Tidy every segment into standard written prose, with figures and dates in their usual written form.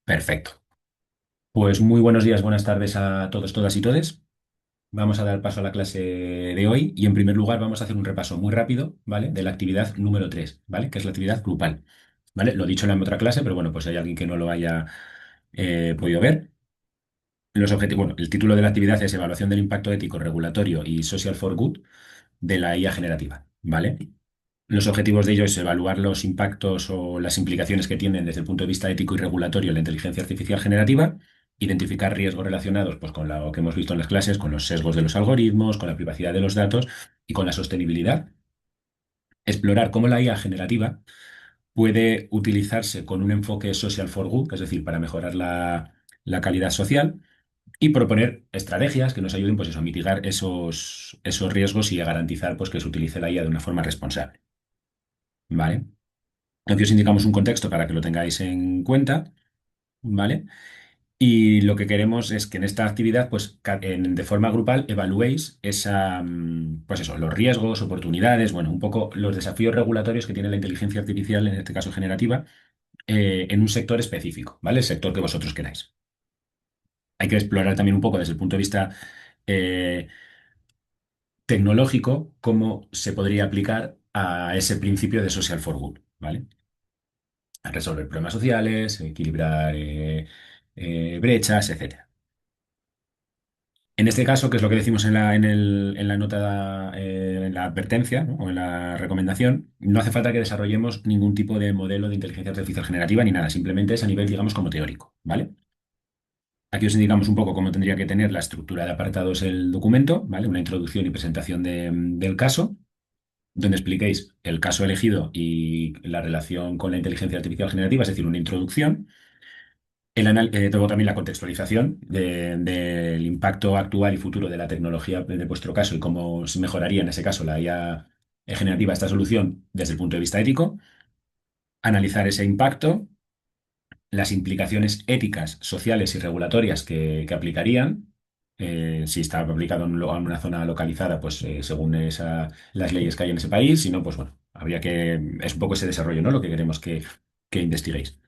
Perfecto. Pues muy buenos días, buenas tardes a todos, todas y todes. Vamos a dar paso a la clase de hoy y en primer lugar vamos a hacer un repaso muy rápido, ¿vale? De la actividad número 3, ¿vale? Que es la actividad grupal, ¿vale? Lo he dicho en la otra clase, pero bueno, pues si hay alguien que no lo haya podido ver. Los objetivos, bueno, el título de la actividad es Evaluación del impacto ético, regulatorio y social for good de la IA generativa, ¿vale? Los objetivos de ello es evaluar los impactos o las implicaciones que tienen desde el punto de vista ético y regulatorio la inteligencia artificial generativa, identificar riesgos relacionados pues, con lo que hemos visto en las clases, con los sesgos de los algoritmos, con la privacidad de los datos y con la sostenibilidad, explorar cómo la IA generativa puede utilizarse con un enfoque social for good, es decir, para mejorar la calidad social, y proponer estrategias que nos ayuden pues, eso, a mitigar esos riesgos y a garantizar pues, que se utilice la IA de una forma responsable. ¿Vale? Aquí os indicamos un contexto para que lo tengáis en cuenta, ¿vale? Y lo que queremos es que en esta actividad, pues de forma grupal, evaluéis pues eso, los riesgos, oportunidades, bueno, un poco los desafíos regulatorios que tiene la inteligencia artificial, en este caso generativa, en un sector específico, ¿vale? El sector que vosotros queráis. Hay que explorar también un poco desde el punto de vista eh, tecnológico cómo se podría aplicar a ese principio de social for good, ¿vale? A resolver problemas sociales, equilibrar brechas, etcétera. En este caso, que es lo que decimos en la nota, en la advertencia, ¿no? O en la recomendación, no hace falta que desarrollemos ningún tipo de modelo de inteligencia artificial generativa ni nada, simplemente es a nivel, digamos, como teórico, ¿vale? Aquí os indicamos un poco cómo tendría que tener la estructura de apartados el documento, ¿vale? Una introducción y presentación del caso, donde expliquéis el caso elegido y la relación con la inteligencia artificial generativa, es decir, una introducción. Luego también la contextualización del impacto actual y futuro de la tecnología de vuestro caso y cómo se mejoraría en ese caso la IA generativa esta solución desde el punto de vista ético. Analizar ese impacto, las implicaciones éticas, sociales y regulatorias que aplicarían. Si está aplicado en una zona localizada, pues según las leyes que hay en ese país. Si no, pues bueno, habría que. Es un poco ese desarrollo, ¿no? Lo que queremos que investiguéis.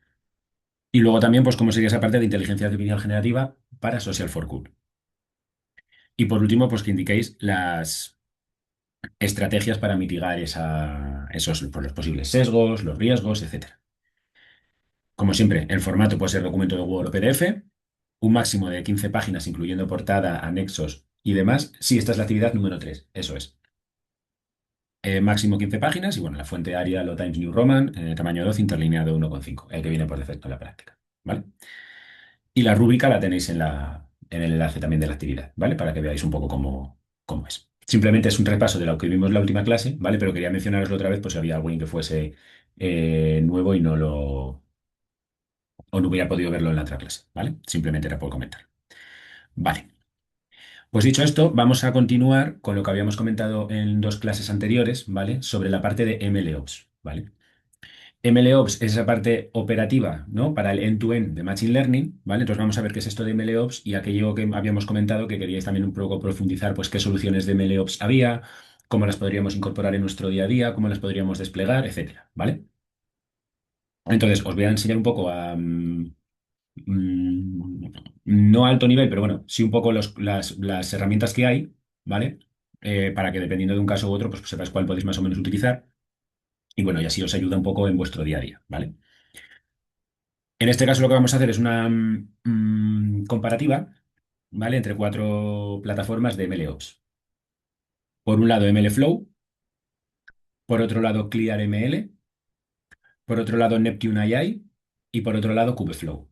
Y luego también, pues, cómo sería esa parte de inteligencia artificial generativa para Social for Good. Y por último, pues que indiquéis las estrategias para mitigar esos pues, los posibles sesgos, los riesgos, etcétera. Como siempre, el formato puede ser documento de Word o PDF, un máximo de 15 páginas, incluyendo portada, anexos y demás. Sí, esta es la actividad número 3, eso es. Máximo 15 páginas y bueno, la fuente Arial o Times New Roman, tamaño 12, interlineado 1,5, el que viene por defecto en la práctica. ¿Vale? Y la rúbrica la tenéis en el enlace también de la actividad, ¿vale? Para que veáis un poco cómo es. Simplemente es un repaso de lo que vimos en la última clase, ¿vale? Pero quería mencionaroslo otra vez por si había alguien que fuese nuevo y o no hubiera podido verlo en la otra clase, ¿vale? Simplemente era por comentar. Vale. Pues dicho esto, vamos a continuar con lo que habíamos comentado en dos clases anteriores, ¿vale? Sobre la parte de MLOps, ¿vale? MLOps es esa parte operativa, ¿no? Para el end-to-end de Machine Learning, ¿vale? Entonces vamos a ver qué es esto de MLOps y aquello que habíamos comentado que queríais también un poco profundizar, pues qué soluciones de MLOps había, cómo las podríamos incorporar en nuestro día a día, cómo las podríamos desplegar, etcétera, ¿vale? Entonces os voy a enseñar un poco mm, no a alto nivel, pero bueno, sí un poco las herramientas que hay, ¿vale? Para que dependiendo de un caso u otro, pues sepáis cuál podéis más o menos utilizar y bueno, y así os ayuda un poco en vuestro día a día, ¿vale? En este caso lo que vamos a hacer es una comparativa, ¿vale? Entre cuatro plataformas de MLOps. Por un lado MLflow, por otro lado ClearML, por otro lado Neptune AI y por otro lado Kubeflow,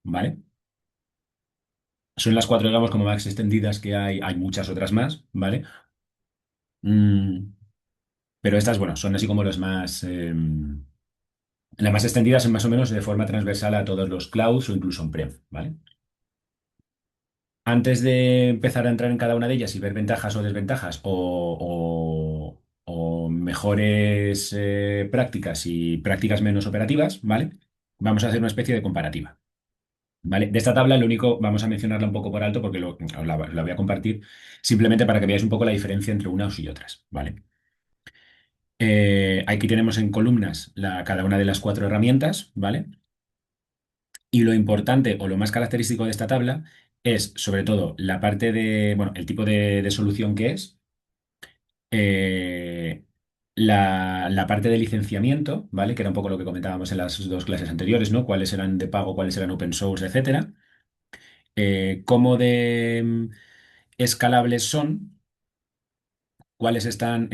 ¿vale? Son las cuatro, digamos, como más extendidas que hay. Hay muchas otras más, ¿vale? Mm, pero estas, bueno, son así como las más extendidas son más o menos de forma transversal a todos los clouds o incluso on-prem, ¿vale? Antes de empezar a entrar en cada una de ellas y ver ventajas o desventajas o mejores prácticas y prácticas menos operativas, ¿vale? Vamos a hacer una especie de comparativa, ¿vale? De esta tabla lo único, vamos a mencionarla un poco por alto porque la voy a compartir simplemente para que veáis un poco la diferencia entre unas y otras, ¿vale? Aquí tenemos en columnas cada una de las cuatro herramientas, ¿vale? Y lo importante o lo más característico de esta tabla es sobre todo la parte de, bueno, el tipo de solución que es, eh, la parte de licenciamiento, ¿vale? Que era un poco lo que comentábamos en las dos clases anteriores, ¿no? Cuáles eran de pago, cuáles eran open source, etcétera. Cómo de escalables son, cuáles están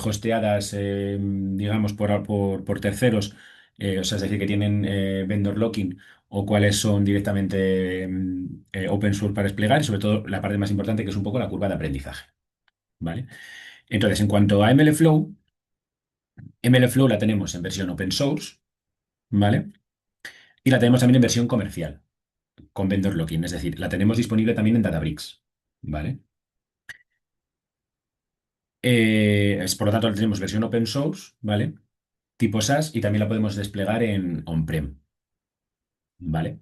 hosteadas, digamos, por terceros, o sea, es decir, que tienen vendor locking, o cuáles son directamente open source para desplegar, y sobre todo la parte más importante, que es un poco la curva de aprendizaje, ¿vale? Entonces, en cuanto a MLflow, MLflow la tenemos en versión open source, ¿vale? Y la tenemos también en versión comercial, con vendor locking, es decir, la tenemos disponible también en Databricks, ¿vale? Por lo tanto, la tenemos versión open source, ¿vale? Tipo SaaS y también la podemos desplegar en on-prem, ¿vale?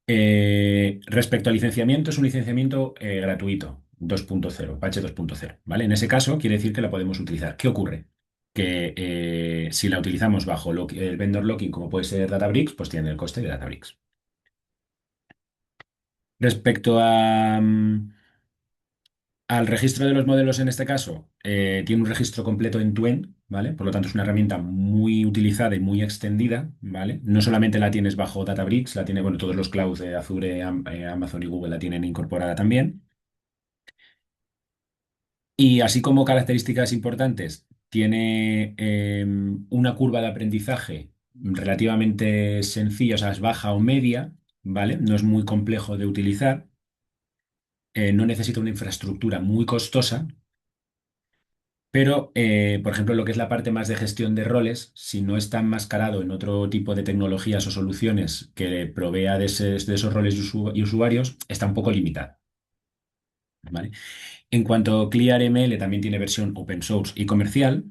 Respecto al licenciamiento, es un licenciamiento gratuito, 2.0, Apache 2.0, ¿vale? En ese caso, quiere decir que la podemos utilizar. ¿Qué ocurre? Que si la utilizamos bajo el vendor locking, como puede ser Databricks, pues tiene el coste de Databricks. Respecto al registro de los modelos en este caso, tiene un registro completo end-to-end, ¿vale? Por lo tanto, es una herramienta muy utilizada y muy extendida, ¿vale? No solamente la tienes bajo Databricks, la tiene, bueno, todos los clouds de Azure, Amazon y Google la tienen incorporada también. Y así como características importantes, tiene una curva de aprendizaje relativamente sencilla, o sea, es baja o media, ¿vale? No es muy complejo de utilizar, no necesita una infraestructura muy costosa. Pero, por ejemplo, lo que es la parte más de gestión de roles, si no está enmascarado en otro tipo de tecnologías o soluciones que provea de esos roles y usuarios, está un poco limitado, ¿vale? En cuanto a ClearML, también tiene versión open source y comercial.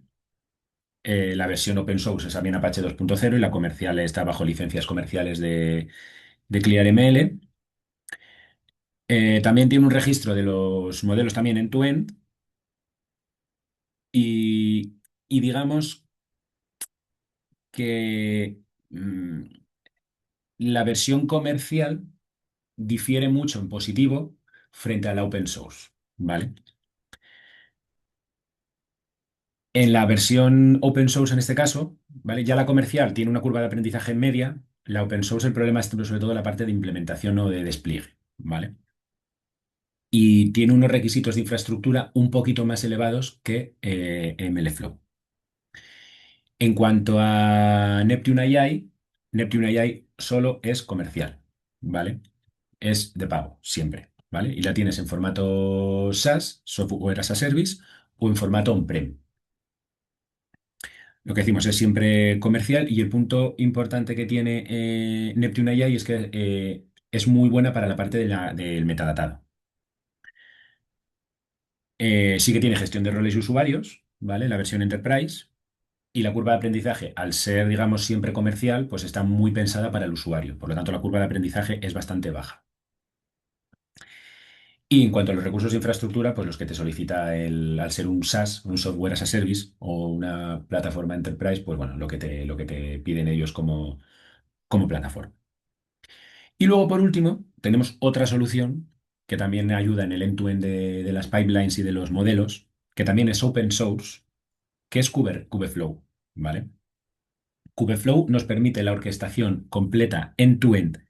La versión open source es también Apache 2.0 y la comercial está bajo licencias comerciales de ClearML. También tiene un registro de los modelos también end-to-end y, y digamos que la versión comercial difiere mucho en positivo frente a la open source, ¿vale? En la versión open source, en este caso, ¿vale? Ya la comercial tiene una curva de aprendizaje media. La open source, el problema es sobre todo la parte de implementación o de despliegue, ¿vale? Y tiene unos requisitos de infraestructura un poquito más elevados que MLflow. En cuanto a Neptune AI, Neptune AI solo es comercial, ¿vale? Es de pago, siempre, ¿vale? Y la tienes en formato SaaS, Software as a Service, o en formato on-prem. Lo que decimos es siempre comercial y el punto importante que tiene Neptune AI es que es muy buena para la parte del metadatado. Sí que tiene gestión de roles y usuarios, ¿vale? La versión Enterprise. Y la curva de aprendizaje, al ser, digamos, siempre comercial, pues está muy pensada para el usuario. Por lo tanto, la curva de aprendizaje es bastante baja. Y en cuanto a los recursos de infraestructura, pues los que te solicita al ser un SaaS, un Software as a Service o una plataforma Enterprise, pues bueno, lo que te piden ellos como plataforma. Y luego, por último, tenemos otra solución que también ayuda en el end-to-end de las pipelines y de los modelos, que también es open source, que es Kubeflow, ¿vale? Kubeflow nos permite la orquestación completa end-to-end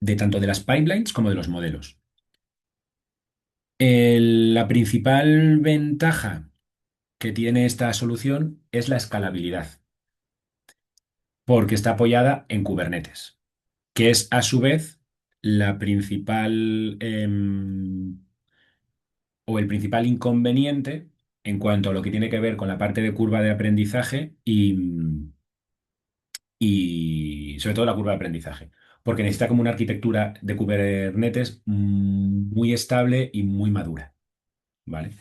de tanto de las pipelines como de los modelos. La principal ventaja que tiene esta solución es la escalabilidad, porque está apoyada en Kubernetes, que es a su vez la principal o el principal inconveniente en cuanto a lo que tiene que ver con la parte de curva de aprendizaje y sobre todo la curva de aprendizaje, porque necesita como una arquitectura de Kubernetes muy estable y muy madura, ¿vale?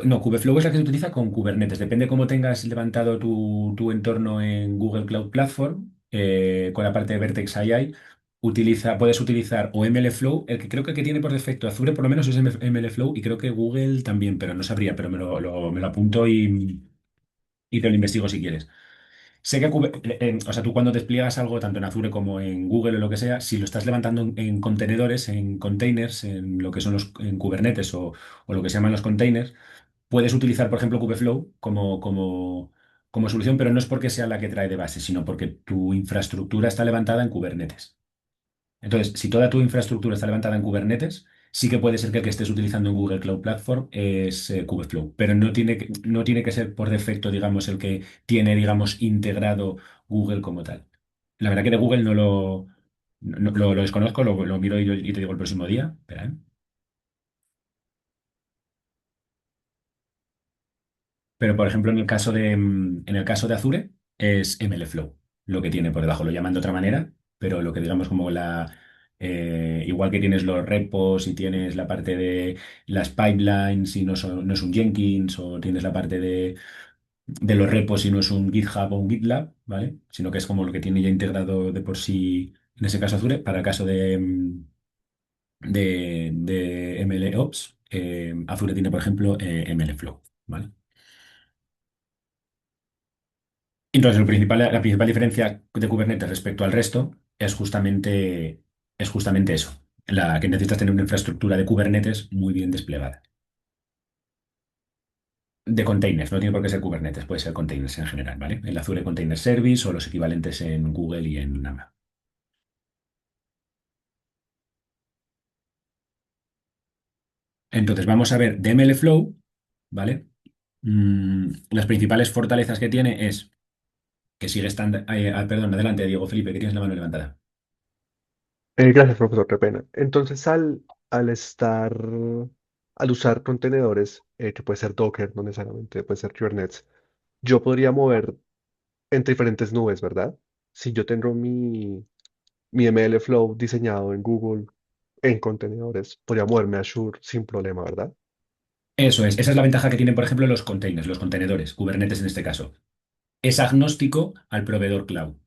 No, Kubeflow es la que se utiliza con Kubernetes. Depende cómo tengas levantado tu entorno en Google Cloud Platform, con la parte de Vertex AI. puedes utilizar o MLflow, el que creo que tiene por defecto Azure por lo menos es MLflow y creo que Google también, pero no sabría, pero me lo apunto y te lo investigo si quieres. Sé que, o sea, tú cuando despliegas algo, tanto en Azure como en Google o lo que sea, si lo estás levantando en contenedores, en containers, en lo que son en Kubernetes o lo que se llaman los containers, puedes utilizar, por ejemplo, Kubeflow como solución, pero no es porque sea la que trae de base, sino porque tu infraestructura está levantada en Kubernetes. Entonces, si toda tu infraestructura está levantada en Kubernetes, sí que puede ser que el que estés utilizando en Google Cloud Platform es Kubeflow, pero no tiene que ser por defecto, digamos, el que tiene, digamos, integrado Google como tal. La verdad que de Google no lo desconozco, lo miro y te digo el próximo día. Espera, ¿eh? Pero, por ejemplo, en el caso de Azure es MLflow, lo que tiene por debajo. Lo llaman de otra manera, pero lo que digamos como igual que tienes los repos y tienes la parte de las pipelines y no es un Jenkins, o tienes la parte de los repos y no es un GitHub o un GitLab, ¿vale? Sino que es como lo que tiene ya integrado de por sí, en ese caso Azure, para el caso de MLOps, Azure tiene, por ejemplo, MLflow, ¿vale? Entonces, la principal diferencia de Kubernetes respecto al resto es justamente eso, la que necesitas tener una infraestructura de Kubernetes muy bien desplegada. De containers, no tiene por qué ser Kubernetes, puede ser containers en general, ¿vale? El Azure Container Service o los equivalentes en Google y en Amazon. Entonces, vamos a ver de MLflow, ¿vale? Las principales fortalezas que tiene es que sigue estando. Perdón, adelante, Diego Felipe, que tienes la mano levantada. Gracias, profesor, qué pena. Entonces, al al usar contenedores, que puede ser Docker, no necesariamente puede ser Kubernetes, yo podría mover entre diferentes nubes, ¿verdad? Si yo tengo mi ML Flow diseñado en Google en contenedores, podría moverme a Azure sin problema, ¿verdad? Eso es, esa es la ventaja que tienen, por ejemplo, los containers, los contenedores, Kubernetes en este caso. Es agnóstico al proveedor cloud,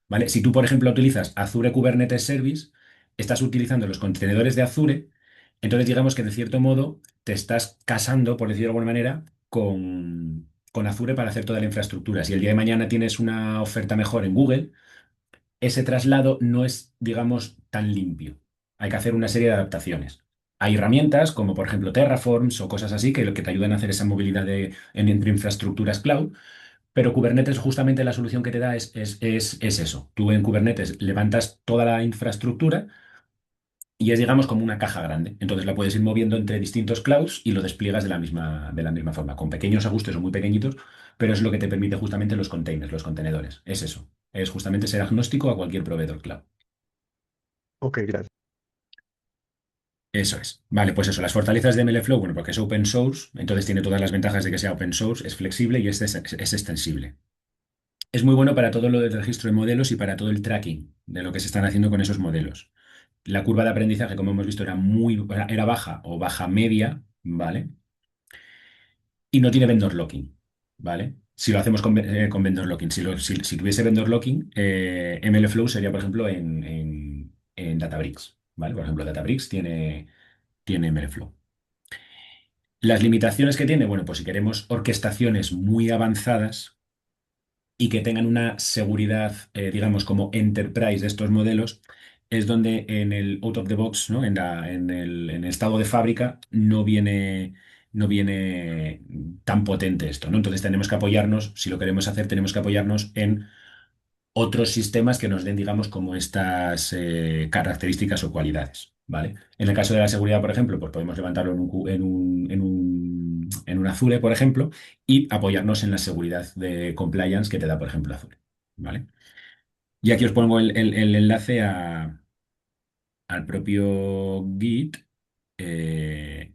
¿vale? Si tú, por ejemplo, utilizas Azure Kubernetes Service, estás utilizando los contenedores de Azure, entonces digamos que de cierto modo te estás casando, por decirlo de alguna manera, con Azure para hacer toda la infraestructura. Si el día de mañana tienes una oferta mejor en Google, ese traslado no es, digamos, tan limpio. Hay que hacer una serie de adaptaciones. Hay herramientas como, por ejemplo, Terraforms o cosas así que lo que te ayudan a hacer esa movilidad entre infraestructuras cloud, pero Kubernetes justamente la solución que te da es eso. Tú en Kubernetes levantas toda la infraestructura y es, digamos, como una caja grande. Entonces la puedes ir moviendo entre distintos clouds y lo despliegas de la misma forma, con pequeños ajustes o muy pequeñitos, pero es lo que te permite justamente los containers, los contenedores. Es eso. Es justamente ser agnóstico a cualquier proveedor cloud. Ok, gracias. Eso es. Vale, pues eso, las fortalezas de MLflow, bueno, porque es open source, entonces tiene todas las ventajas de que sea open source, es flexible y es extensible. Es muy bueno para todo lo del registro de modelos y para todo el tracking de lo que se están haciendo con esos modelos. La curva de aprendizaje, como hemos visto, era baja o baja media, ¿vale? Y no tiene vendor locking, ¿vale? Si lo hacemos con vendor locking, si tuviese vendor locking, MLflow sería, por ejemplo, en Databricks, ¿vale? Por ejemplo, Databricks tiene MLflow. Las limitaciones que tiene, bueno, pues si queremos orquestaciones muy avanzadas y que tengan una seguridad, digamos, como enterprise de estos modelos, es donde en el out of the box, ¿no? En el estado de fábrica, no viene tan potente esto, ¿no? Entonces tenemos que apoyarnos, si lo queremos hacer, tenemos que apoyarnos en otros sistemas que nos den, digamos, como estas características o cualidades, ¿vale? En el caso de la seguridad, por ejemplo, pues podemos levantarlo en un Azure, por ejemplo, y apoyarnos en la seguridad de compliance que te da, por ejemplo, Azure, ¿vale? Y aquí os pongo el enlace al propio Git. eh,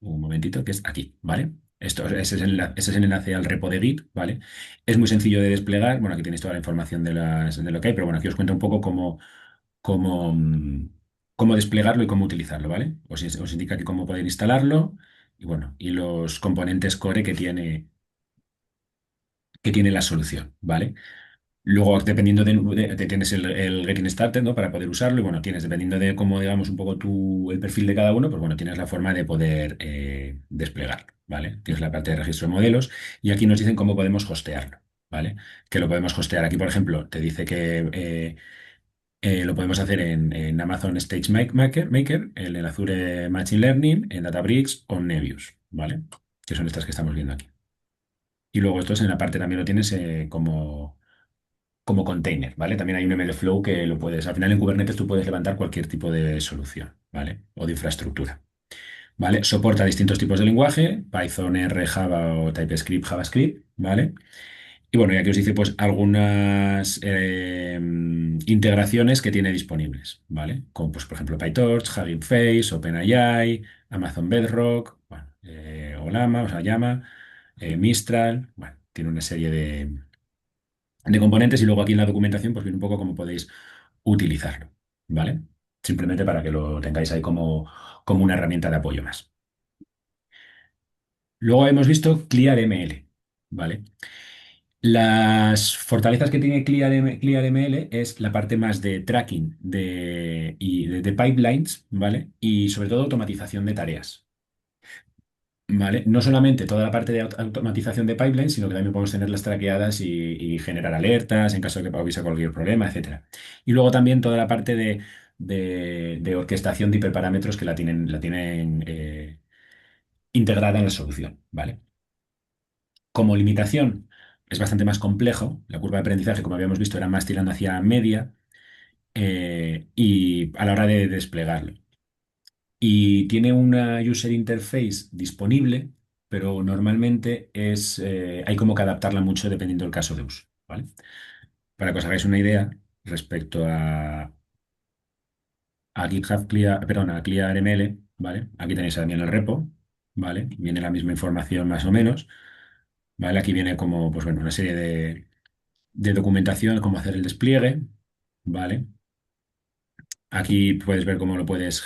un momentito, que es aquí, ¿vale? Ese es el enlace al repo de Git, ¿vale? Es muy sencillo de desplegar. Bueno, aquí tenéis toda la información de lo que hay, pero bueno, aquí os cuento un poco cómo, mm, cómo desplegarlo y cómo utilizarlo, ¿vale? Os indica aquí cómo poder instalarlo y bueno, y los componentes core que tiene la solución, ¿vale? Luego, dependiendo tienes el Getting Started, ¿no? Para poder usarlo. Y bueno, tienes, dependiendo de cómo, digamos, un poco el perfil de cada uno, pues bueno, tienes la forma de poder desplegarlo, ¿vale? Tienes la parte de registro de modelos y aquí nos dicen cómo podemos hostearlo, ¿vale? Que lo podemos hostear. Aquí, por ejemplo, te dice que lo podemos hacer en Amazon Maker, en el Azure Machine Learning, en Databricks o en Nebius, ¿vale? Que son estas que estamos viendo aquí. Y luego estos en la parte también lo tienes como container, ¿vale? También hay un MLflow que lo puedes, al final en Kubernetes tú puedes levantar cualquier tipo de solución, ¿vale? O de infraestructura, ¿vale? Soporta distintos tipos de lenguaje, Python, R, Java o TypeScript, JavaScript, ¿vale? Y bueno, y aquí os dice pues algunas integraciones que tiene disponibles, ¿vale? Como pues por ejemplo PyTorch, Hugging Face, OpenAI, Amazon Bedrock, bueno, Olama, o sea, Llama, Mistral, bueno, tiene una serie de componentes y luego aquí en la documentación pues viene un poco cómo podéis utilizarlo, ¿vale? Simplemente para que lo tengáis ahí como una herramienta de apoyo más. Luego hemos visto ClearML, ¿vale? Las fortalezas que tiene ClearML es la parte más de tracking de pipelines, ¿vale? Y sobre todo automatización de tareas. ¿Vale? No solamente toda la parte de automatización de pipelines, sino que también podemos tenerlas traqueadas y generar alertas en caso de que hubiese cualquier problema, etcétera. Y luego también toda la parte de orquestación de hiperparámetros que la tienen integrada en la solución, ¿vale? Como limitación, es bastante más complejo. La curva de aprendizaje, como habíamos visto, era más tirando hacia media y a la hora de desplegarlo. Y tiene una user interface disponible, pero normalmente hay como que adaptarla mucho dependiendo del caso de uso, ¿vale? Para que os hagáis una idea respecto a GitHub perdón, a ClearML, ¿vale? Aquí tenéis también el repo, ¿vale? Viene la misma información más o menos, ¿vale? Aquí viene como, pues bueno, una serie de documentación, cómo hacer el despliegue, ¿vale? Aquí puedes ver cómo lo puedes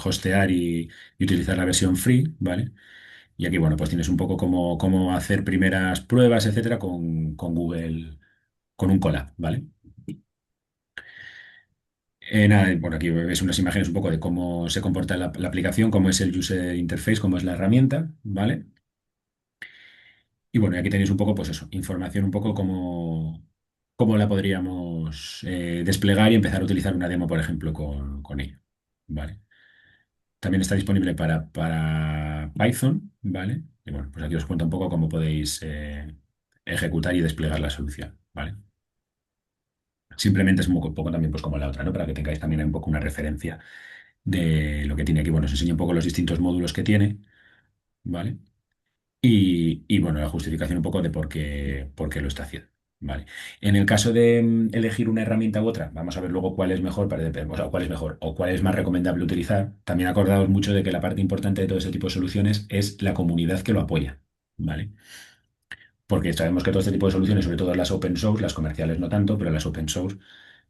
hostear y utilizar la versión free, ¿vale? Y aquí, bueno, pues tienes un poco cómo hacer primeras pruebas, etcétera, con Google, con un Colab, ¿vale? Nada, bueno, aquí ves unas imágenes un poco de cómo se comporta la aplicación, cómo es el user interface, cómo es la herramienta, ¿vale? Y bueno, y aquí tenéis un poco, pues eso, información un poco cómo la podríamos desplegar y empezar a utilizar una demo, por ejemplo, con ello, ¿vale? También está disponible para Python, ¿vale? Y bueno, pues aquí os cuento un poco cómo podéis ejecutar y desplegar la solución, ¿vale? Simplemente es un poco también pues como la otra, ¿no? Para que tengáis también un poco una referencia de lo que tiene aquí. Bueno, os enseño un poco los distintos módulos que tiene, ¿vale? Y, bueno, la justificación un poco de por qué lo está haciendo, ¿vale? En el caso de elegir una herramienta u otra, vamos a ver luego cuál es mejor, o sea, cuál es mejor o cuál es más recomendable utilizar. También acordaos mucho de que la parte importante de todo ese tipo de soluciones es la comunidad que lo apoya, ¿vale? Porque sabemos que todo este tipo de soluciones, sobre todo las open source, las comerciales no tanto, pero las open source,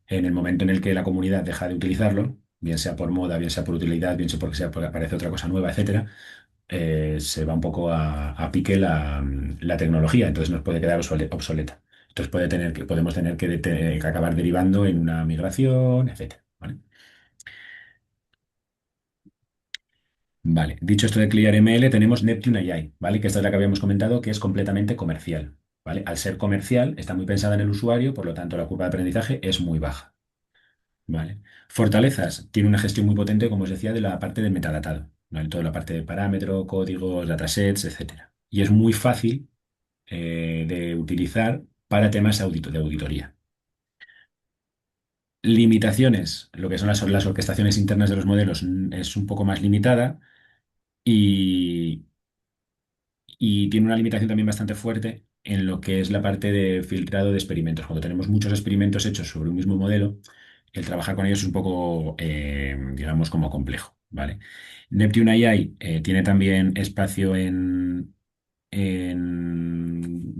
en el momento en el que la comunidad deja de utilizarlo, bien sea por moda, bien sea por utilidad, bien sea porque aparece otra cosa nueva, etcétera, se va un poco a pique la tecnología, entonces nos puede quedar obsoleta. Entonces podemos tener que acabar derivando en una migración, etcétera, ¿vale? Vale, dicho esto de ClearML, tenemos Neptune AI, ¿vale? Que esta es la que habíamos comentado, que es completamente comercial, ¿vale? Al ser comercial, está muy pensada en el usuario, por lo tanto, la curva de aprendizaje es muy baja, ¿vale? Fortalezas, tiene una gestión muy potente, como os decía, de la parte de metadatado, ¿vale? Toda la parte de parámetro, códigos, datasets, etcétera. Y es muy fácil de utilizar para temas de auditoría. Limitaciones, lo que son las orquestaciones internas de los modelos es un poco más limitada y, y tiene una limitación también bastante fuerte en lo que es la parte de filtrado de experimentos. Cuando tenemos muchos experimentos hechos sobre un mismo modelo, el trabajar con ellos es un poco, digamos, como complejo, ¿vale? Neptune AI tiene también espacio en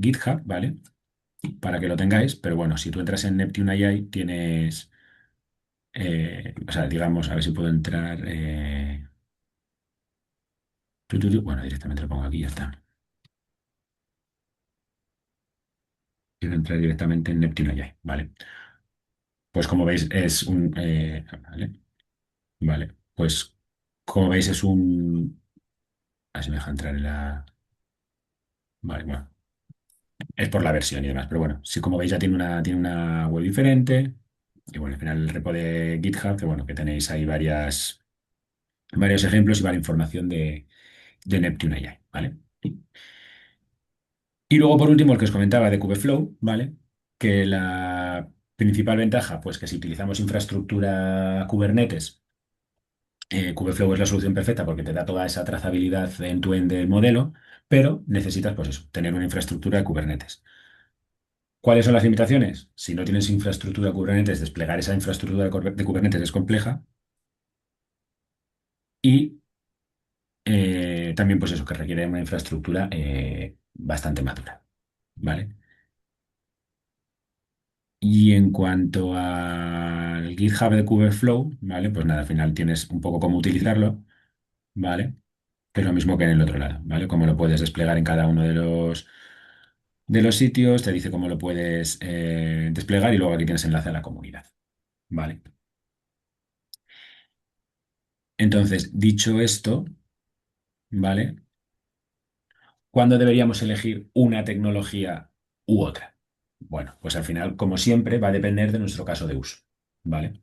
GitHub, ¿vale? Para que lo tengáis, pero bueno, si tú entras en Neptune AI, tienes, o sea, digamos, a ver si puedo entrar, bueno, directamente lo pongo aquí y ya está. Quiero entrar directamente en Neptune AI, ¿vale? Pues como veis es un... vale, vale. Pues como veis es un... Así me deja entrar en la... Vale, bueno. Es por la versión y demás, pero bueno, sí, como veis ya tiene una web diferente. Y bueno, al final el repo de GitHub, que bueno, que tenéis ahí varios ejemplos y varias información de Neptune AI, ¿vale? Y luego, por último, el que os comentaba de Kubeflow, ¿vale? Que la principal ventaja, pues que si utilizamos infraestructura Kubernetes, Kubeflow es la solución perfecta porque te da toda esa trazabilidad en tu end del modelo, pero necesitas, pues eso, tener una infraestructura de Kubernetes. ¿Cuáles son las limitaciones? Si no tienes infraestructura Kubernetes, desplegar esa infraestructura de Kubernetes es compleja y también, pues eso, que requiere una infraestructura bastante madura, ¿vale? Y en cuanto al GitHub de Kubeflow, ¿vale? Pues nada, al final tienes un poco cómo utilizarlo, ¿vale? Que es lo mismo que en el otro lado, ¿vale? Cómo lo puedes desplegar en cada uno de los sitios, te dice cómo lo puedes desplegar y luego aquí tienes enlace a la comunidad, ¿vale? Entonces, dicho esto, ¿vale? ¿Cuándo deberíamos elegir una tecnología u otra? Bueno, pues al final, como siempre, va a depender de nuestro caso de uso, ¿vale?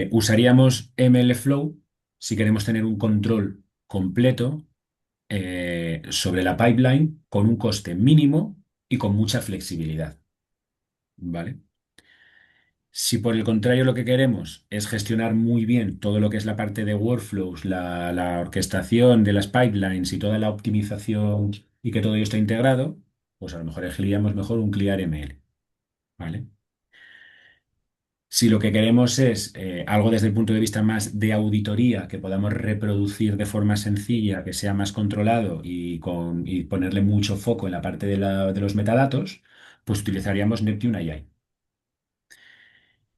Usaríamos MLflow si queremos tener un control completo sobre la pipeline con un coste mínimo y con mucha flexibilidad, ¿vale? Si por el contrario lo que queremos es gestionar muy bien todo lo que es la parte de workflows, la orquestación de las pipelines y toda la optimización y que todo ello esté integrado, pues a lo mejor elegiríamos mejor un Clear ML, ¿vale? Si lo que queremos es algo desde el punto de vista más de auditoría, que podamos reproducir de forma sencilla, que sea más controlado y ponerle mucho foco en la parte de los metadatos, pues utilizaríamos Neptune AI.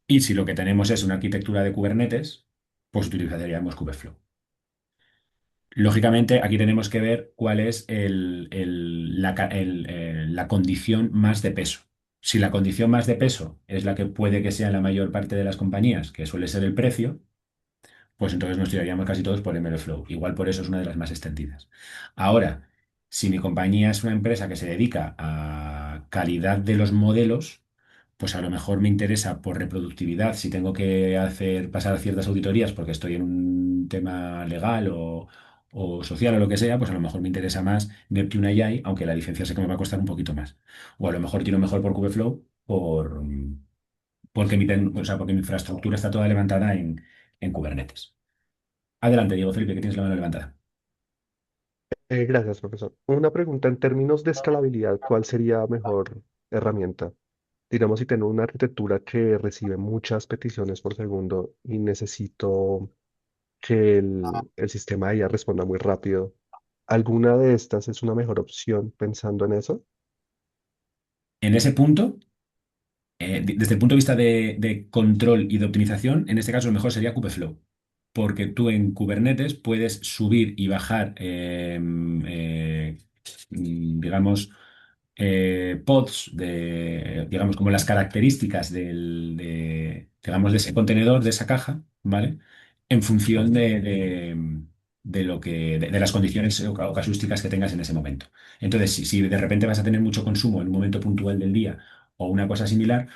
Y si lo que tenemos es una arquitectura de Kubernetes, pues utilizaríamos Kubeflow. Lógicamente, aquí tenemos que ver cuál es la condición más de peso. Si la condición más de peso es la que puede que sea en la mayor parte de las compañías, que suele ser el precio, pues entonces nos tiraríamos casi todos por MLflow. Igual por eso es una de las más extendidas. Ahora, si mi compañía es una empresa que se dedica a calidad de los modelos, pues a lo mejor me interesa por reproductividad, si tengo que hacer pasar ciertas auditorías porque estoy en un tema legal o social o lo que sea, pues a lo mejor me interesa más Neptune AI, aunque la licencia sé que me va a costar un poquito más. O a lo mejor tiro mejor por Kubeflow porque mi infraestructura está toda levantada en Kubernetes. Adelante, Diego Felipe, que tienes la mano levantada. Gracias, profesor. Una pregunta en términos de escalabilidad, ¿cuál sería mejor herramienta? Digamos, si tengo una arquitectura que recibe muchas peticiones por segundo y necesito que el sistema de IA responda muy rápido, ¿alguna de estas es una mejor opción pensando en eso? En ese punto, desde el punto de vista de control y de optimización, en este caso lo mejor sería Kubeflow, porque tú en Kubernetes puedes subir y bajar, digamos, pods digamos, como las características digamos, de ese contenedor, de esa caja, ¿vale? En función de las condiciones o casuísticas que tengas en ese momento. Entonces, si de repente vas a tener mucho consumo en un momento puntual del día o una cosa similar,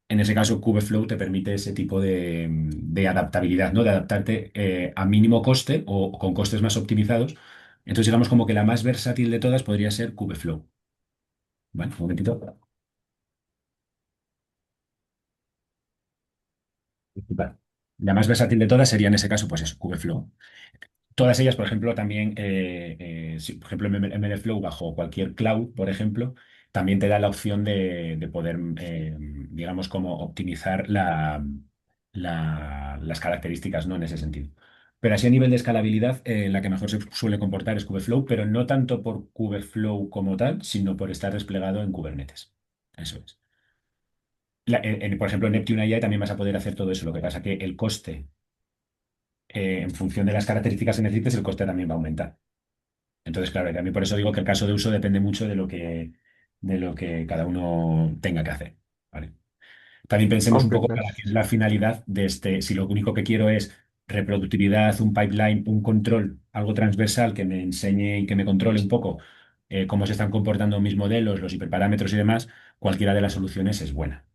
en ese caso Kubeflow te permite ese tipo de adaptabilidad, ¿no? De adaptarte a mínimo coste o con costes más optimizados. Entonces, digamos como que la más versátil de todas podría ser Kubeflow. Vale, un momentito. Vale. La más versátil de todas sería en ese caso, pues eso, Kubeflow. Todas ellas, por ejemplo, también, si, por ejemplo, MLflow bajo cualquier cloud, por ejemplo, también te da la opción de poder, digamos, como optimizar las características, ¿no? En ese sentido. Pero así a nivel de escalabilidad, la que mejor se suele comportar es Kubeflow, pero no tanto por Kubeflow como tal, sino por estar desplegado en Kubernetes. Eso es. Por ejemplo, en Neptune AI también vas a poder hacer todo eso. Lo que pasa que el coste, en función de las características que necesites, el coste también va a aumentar. Entonces, claro, a mí por eso digo que el caso de uso depende mucho de lo que cada uno tenga que hacer, ¿vale? También pensemos un Ok, poco para qué es gracias. la finalidad de este, si lo único que quiero es reproductividad, un pipeline, un control, algo transversal que me enseñe y que me controle un poco cómo se están comportando mis modelos, los hiperparámetros y demás, cualquiera de las soluciones es buena.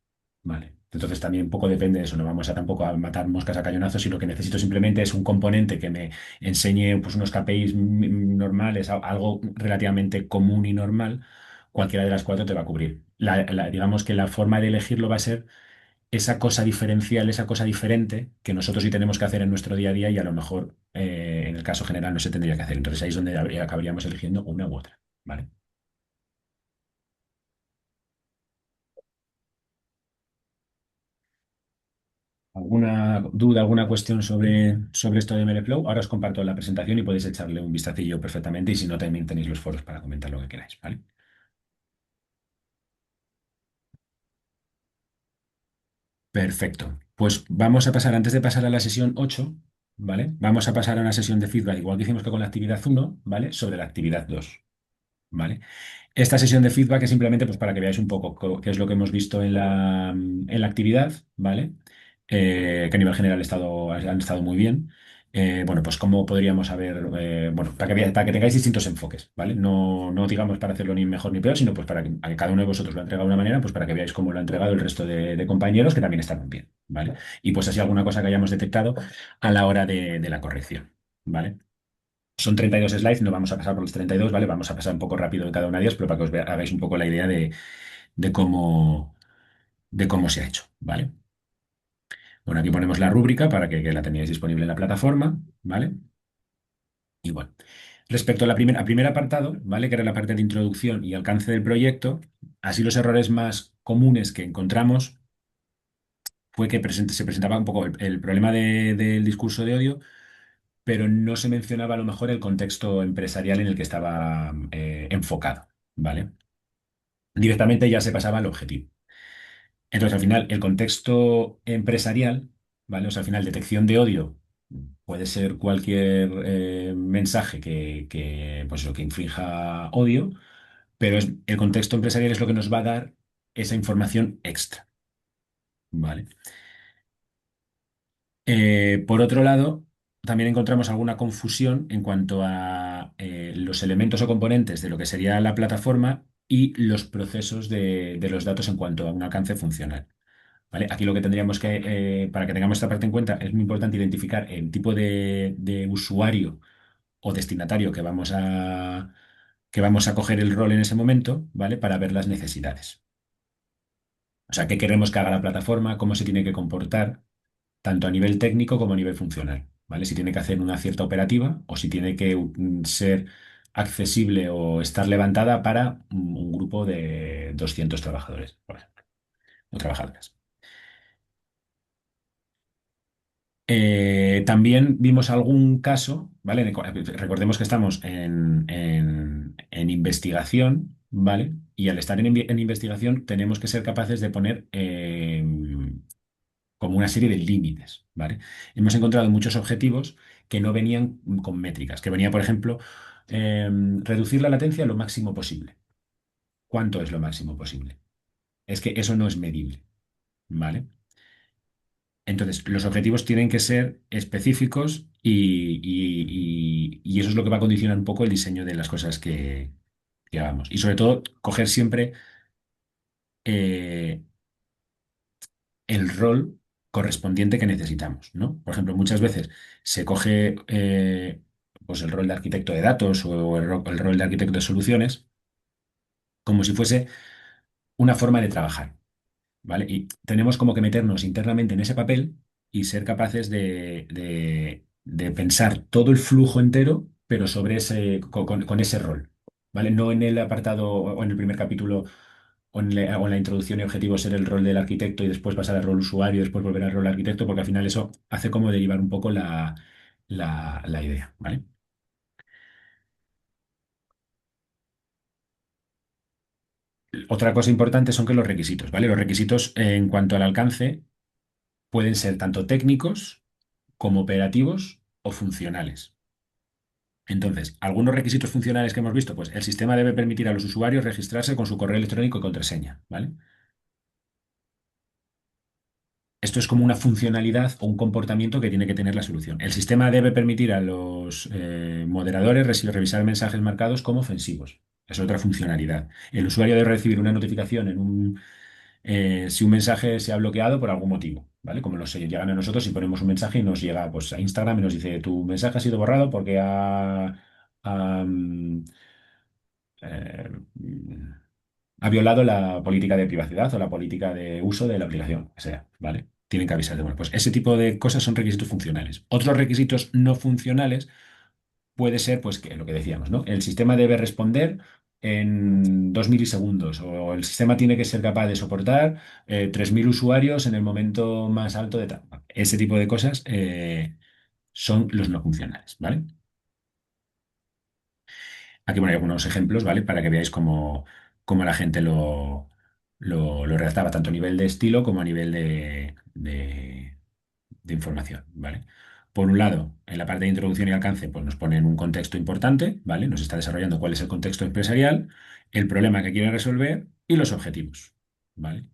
Vale. Entonces también un poco depende de eso, no vamos a tampoco a matar moscas a cañonazos, si lo que necesito simplemente es un componente que me enseñe pues, unos KPIs normales, algo relativamente común y normal, cualquiera de las cuatro te va a cubrir. Digamos que la forma de elegirlo va a ser esa cosa diferencial, esa cosa diferente que nosotros sí tenemos que hacer en nuestro día a día y a lo mejor en el caso general no se tendría que hacer. Entonces ahí es donde acabaríamos eligiendo una u otra. ¿Vale? ¿Alguna duda, alguna cuestión sobre esto de MLflow? Ahora os comparto la presentación y podéis echarle un vistacillo perfectamente y si no, también tenéis los foros para comentar lo que queráis. ¿Vale? Perfecto. Pues vamos a pasar, antes de pasar a la sesión 8, ¿vale? Vamos a pasar a una sesión de feedback, igual que hicimos que con la actividad 1, ¿vale? Sobre la actividad 2. ¿Vale? Esta sesión de feedback es simplemente pues, para que veáis un poco qué es lo que hemos visto en la actividad, ¿vale? Que a nivel general han estado muy bien. Bueno, pues cómo podríamos haber, bueno, para que tengáis distintos enfoques, ¿vale? No, no digamos para hacerlo ni mejor ni peor, sino pues para que a cada uno de vosotros lo ha entregado de una manera, pues para que veáis cómo lo ha entregado el resto de compañeros que también están bien, ¿vale? Y pues así alguna cosa que hayamos detectado a la hora de la corrección, ¿vale? Son 32 slides, no vamos a pasar por los 32, ¿vale? Vamos a pasar un poco rápido en cada una de ellas, pero para que hagáis un poco la idea de cómo, de cómo se ha hecho, ¿vale? Bueno, aquí ponemos la rúbrica para que la tengáis disponible en la plataforma, ¿vale? Y bueno, respecto a al primer apartado, ¿vale? Que era la parte de introducción y alcance del proyecto, así los errores más comunes que encontramos fue que se presentaba un poco el problema del discurso de odio, pero no se mencionaba a lo mejor el contexto empresarial en el que estaba enfocado, ¿vale? Directamente ya se pasaba al objetivo. Entonces, al final, el contexto empresarial, ¿vale? O sea, al final, detección de odio puede ser cualquier mensaje pues, lo que infrinja odio, pero el contexto empresarial es lo que nos va a dar esa información extra, ¿vale? Por otro lado, también encontramos alguna confusión en cuanto a los elementos o componentes de lo que sería la plataforma y los procesos de los datos en cuanto a un alcance funcional. ¿Vale? Aquí lo que tendríamos para que tengamos esta parte en cuenta, es muy importante identificar el tipo de usuario o destinatario que vamos a coger el rol en ese momento, ¿vale? Para ver las necesidades. O sea, qué queremos que haga la plataforma, cómo se tiene que comportar tanto a nivel técnico como a nivel funcional, ¿vale? Si tiene que hacer una cierta operativa o si tiene que ser accesible o estar levantada para un grupo de 200 trabajadores, por ejemplo, o trabajadoras. También vimos algún caso, ¿vale? Recordemos que estamos en investigación, ¿vale? Y al estar en investigación tenemos que ser capaces de poner como una serie de límites, ¿vale? Hemos encontrado muchos objetivos que no venían con métricas, que venía, por ejemplo, reducir la latencia lo máximo posible. ¿Cuánto es lo máximo posible? Es que eso no es medible, ¿vale? Entonces, los objetivos tienen que ser específicos y eso es lo que va a condicionar un poco el diseño de las cosas que hagamos. Y sobre todo, coger siempre eh, el rol correspondiente que necesitamos, ¿no? Por ejemplo, muchas veces se coge pues el rol de arquitecto de datos o el rol de arquitecto de soluciones como si fuese una forma de trabajar, ¿vale? Y tenemos como que meternos internamente en ese papel y ser capaces de pensar todo el flujo entero, pero sobre con ese rol, ¿vale? No en el apartado o en el primer capítulo o en la introducción y objetivo ser el rol del arquitecto y después pasar al rol usuario y después volver al rol arquitecto, porque al final eso hace como derivar un poco la idea, ¿vale? Otra cosa importante son que los requisitos, ¿vale? Los requisitos en cuanto al alcance pueden ser tanto técnicos como operativos o funcionales. Entonces, algunos requisitos funcionales que hemos visto, pues el sistema debe permitir a los usuarios registrarse con su correo electrónico y contraseña, ¿vale? Esto es como una funcionalidad o un comportamiento que tiene que tener la solución. El sistema debe permitir a los moderadores revisar mensajes marcados como ofensivos. Es otra funcionalidad. El usuario debe recibir una notificación si un mensaje se ha bloqueado por algún motivo, ¿vale? Como nos llegan a nosotros si ponemos un mensaje y nos llega pues, a Instagram y nos dice tu mensaje ha sido borrado porque eh, ha violado la política de privacidad o la política de uso de la aplicación, o sea, ¿vale? Tienen que avisar de, bueno, pues ese tipo de cosas son requisitos funcionales. Otros requisitos no funcionales puede ser, pues, que lo que decíamos, ¿no? El sistema debe responder en 2 milisegundos o el sistema tiene que ser capaz de soportar 3.000 usuarios en el momento más alto de tal. Ese tipo de cosas son los no funcionales, ¿vale? Aquí bueno, hay algunos ejemplos, ¿vale? Para que veáis cómo la gente lo redactaba, tanto a nivel de estilo como a nivel de información, ¿vale? Por un lado, en la parte de introducción y alcance, pues nos ponen un contexto importante, ¿vale? Nos está desarrollando cuál es el contexto empresarial, el problema que quieren resolver y los objetivos, ¿vale?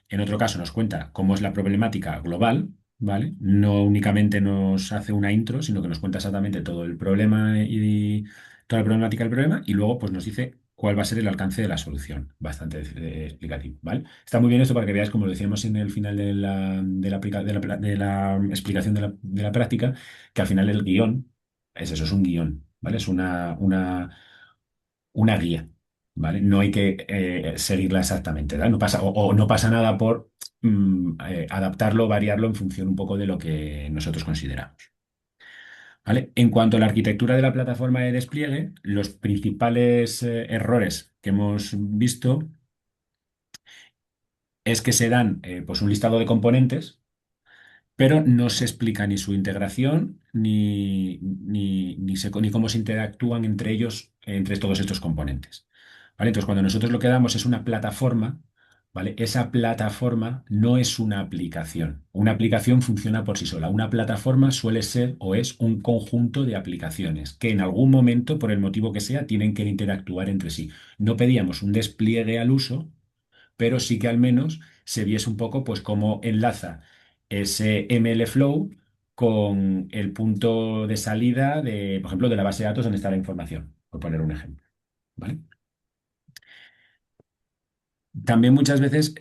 En otro caso nos cuenta cómo es la problemática global, ¿vale? No únicamente nos hace una intro, sino que nos cuenta exactamente todo el problema y toda la problemática del problema y luego pues nos dice cuál va a ser el alcance de la solución. Bastante explicativo, ¿vale? Está muy bien esto para que veáis, como lo decíamos en el final de la explicación de la práctica, que al final el guión es eso, es un guión, ¿vale? Es una guía, ¿vale? No hay que seguirla exactamente, ¿vale? No pasa, o no pasa nada por adaptarlo o variarlo en función un poco de lo que nosotros consideramos. ¿Vale? En cuanto a la arquitectura de la plataforma de despliegue, los principales errores que hemos visto es que se dan pues un listado de componentes, pero no se explica ni su integración ni cómo se interactúan entre ellos, entre todos estos componentes. ¿Vale? Entonces, cuando nosotros lo que damos es una plataforma, ¿vale? Esa plataforma no es una aplicación. Una aplicación funciona por sí sola. Una plataforma suele ser o es un conjunto de aplicaciones que en algún momento, por el motivo que sea, tienen que interactuar entre sí. No pedíamos un despliegue al uso, pero sí que al menos se viese un poco pues cómo enlaza ese MLflow con el punto de salida de, por ejemplo, de la base de datos donde está la información, por poner un ejemplo, ¿vale? También muchas veces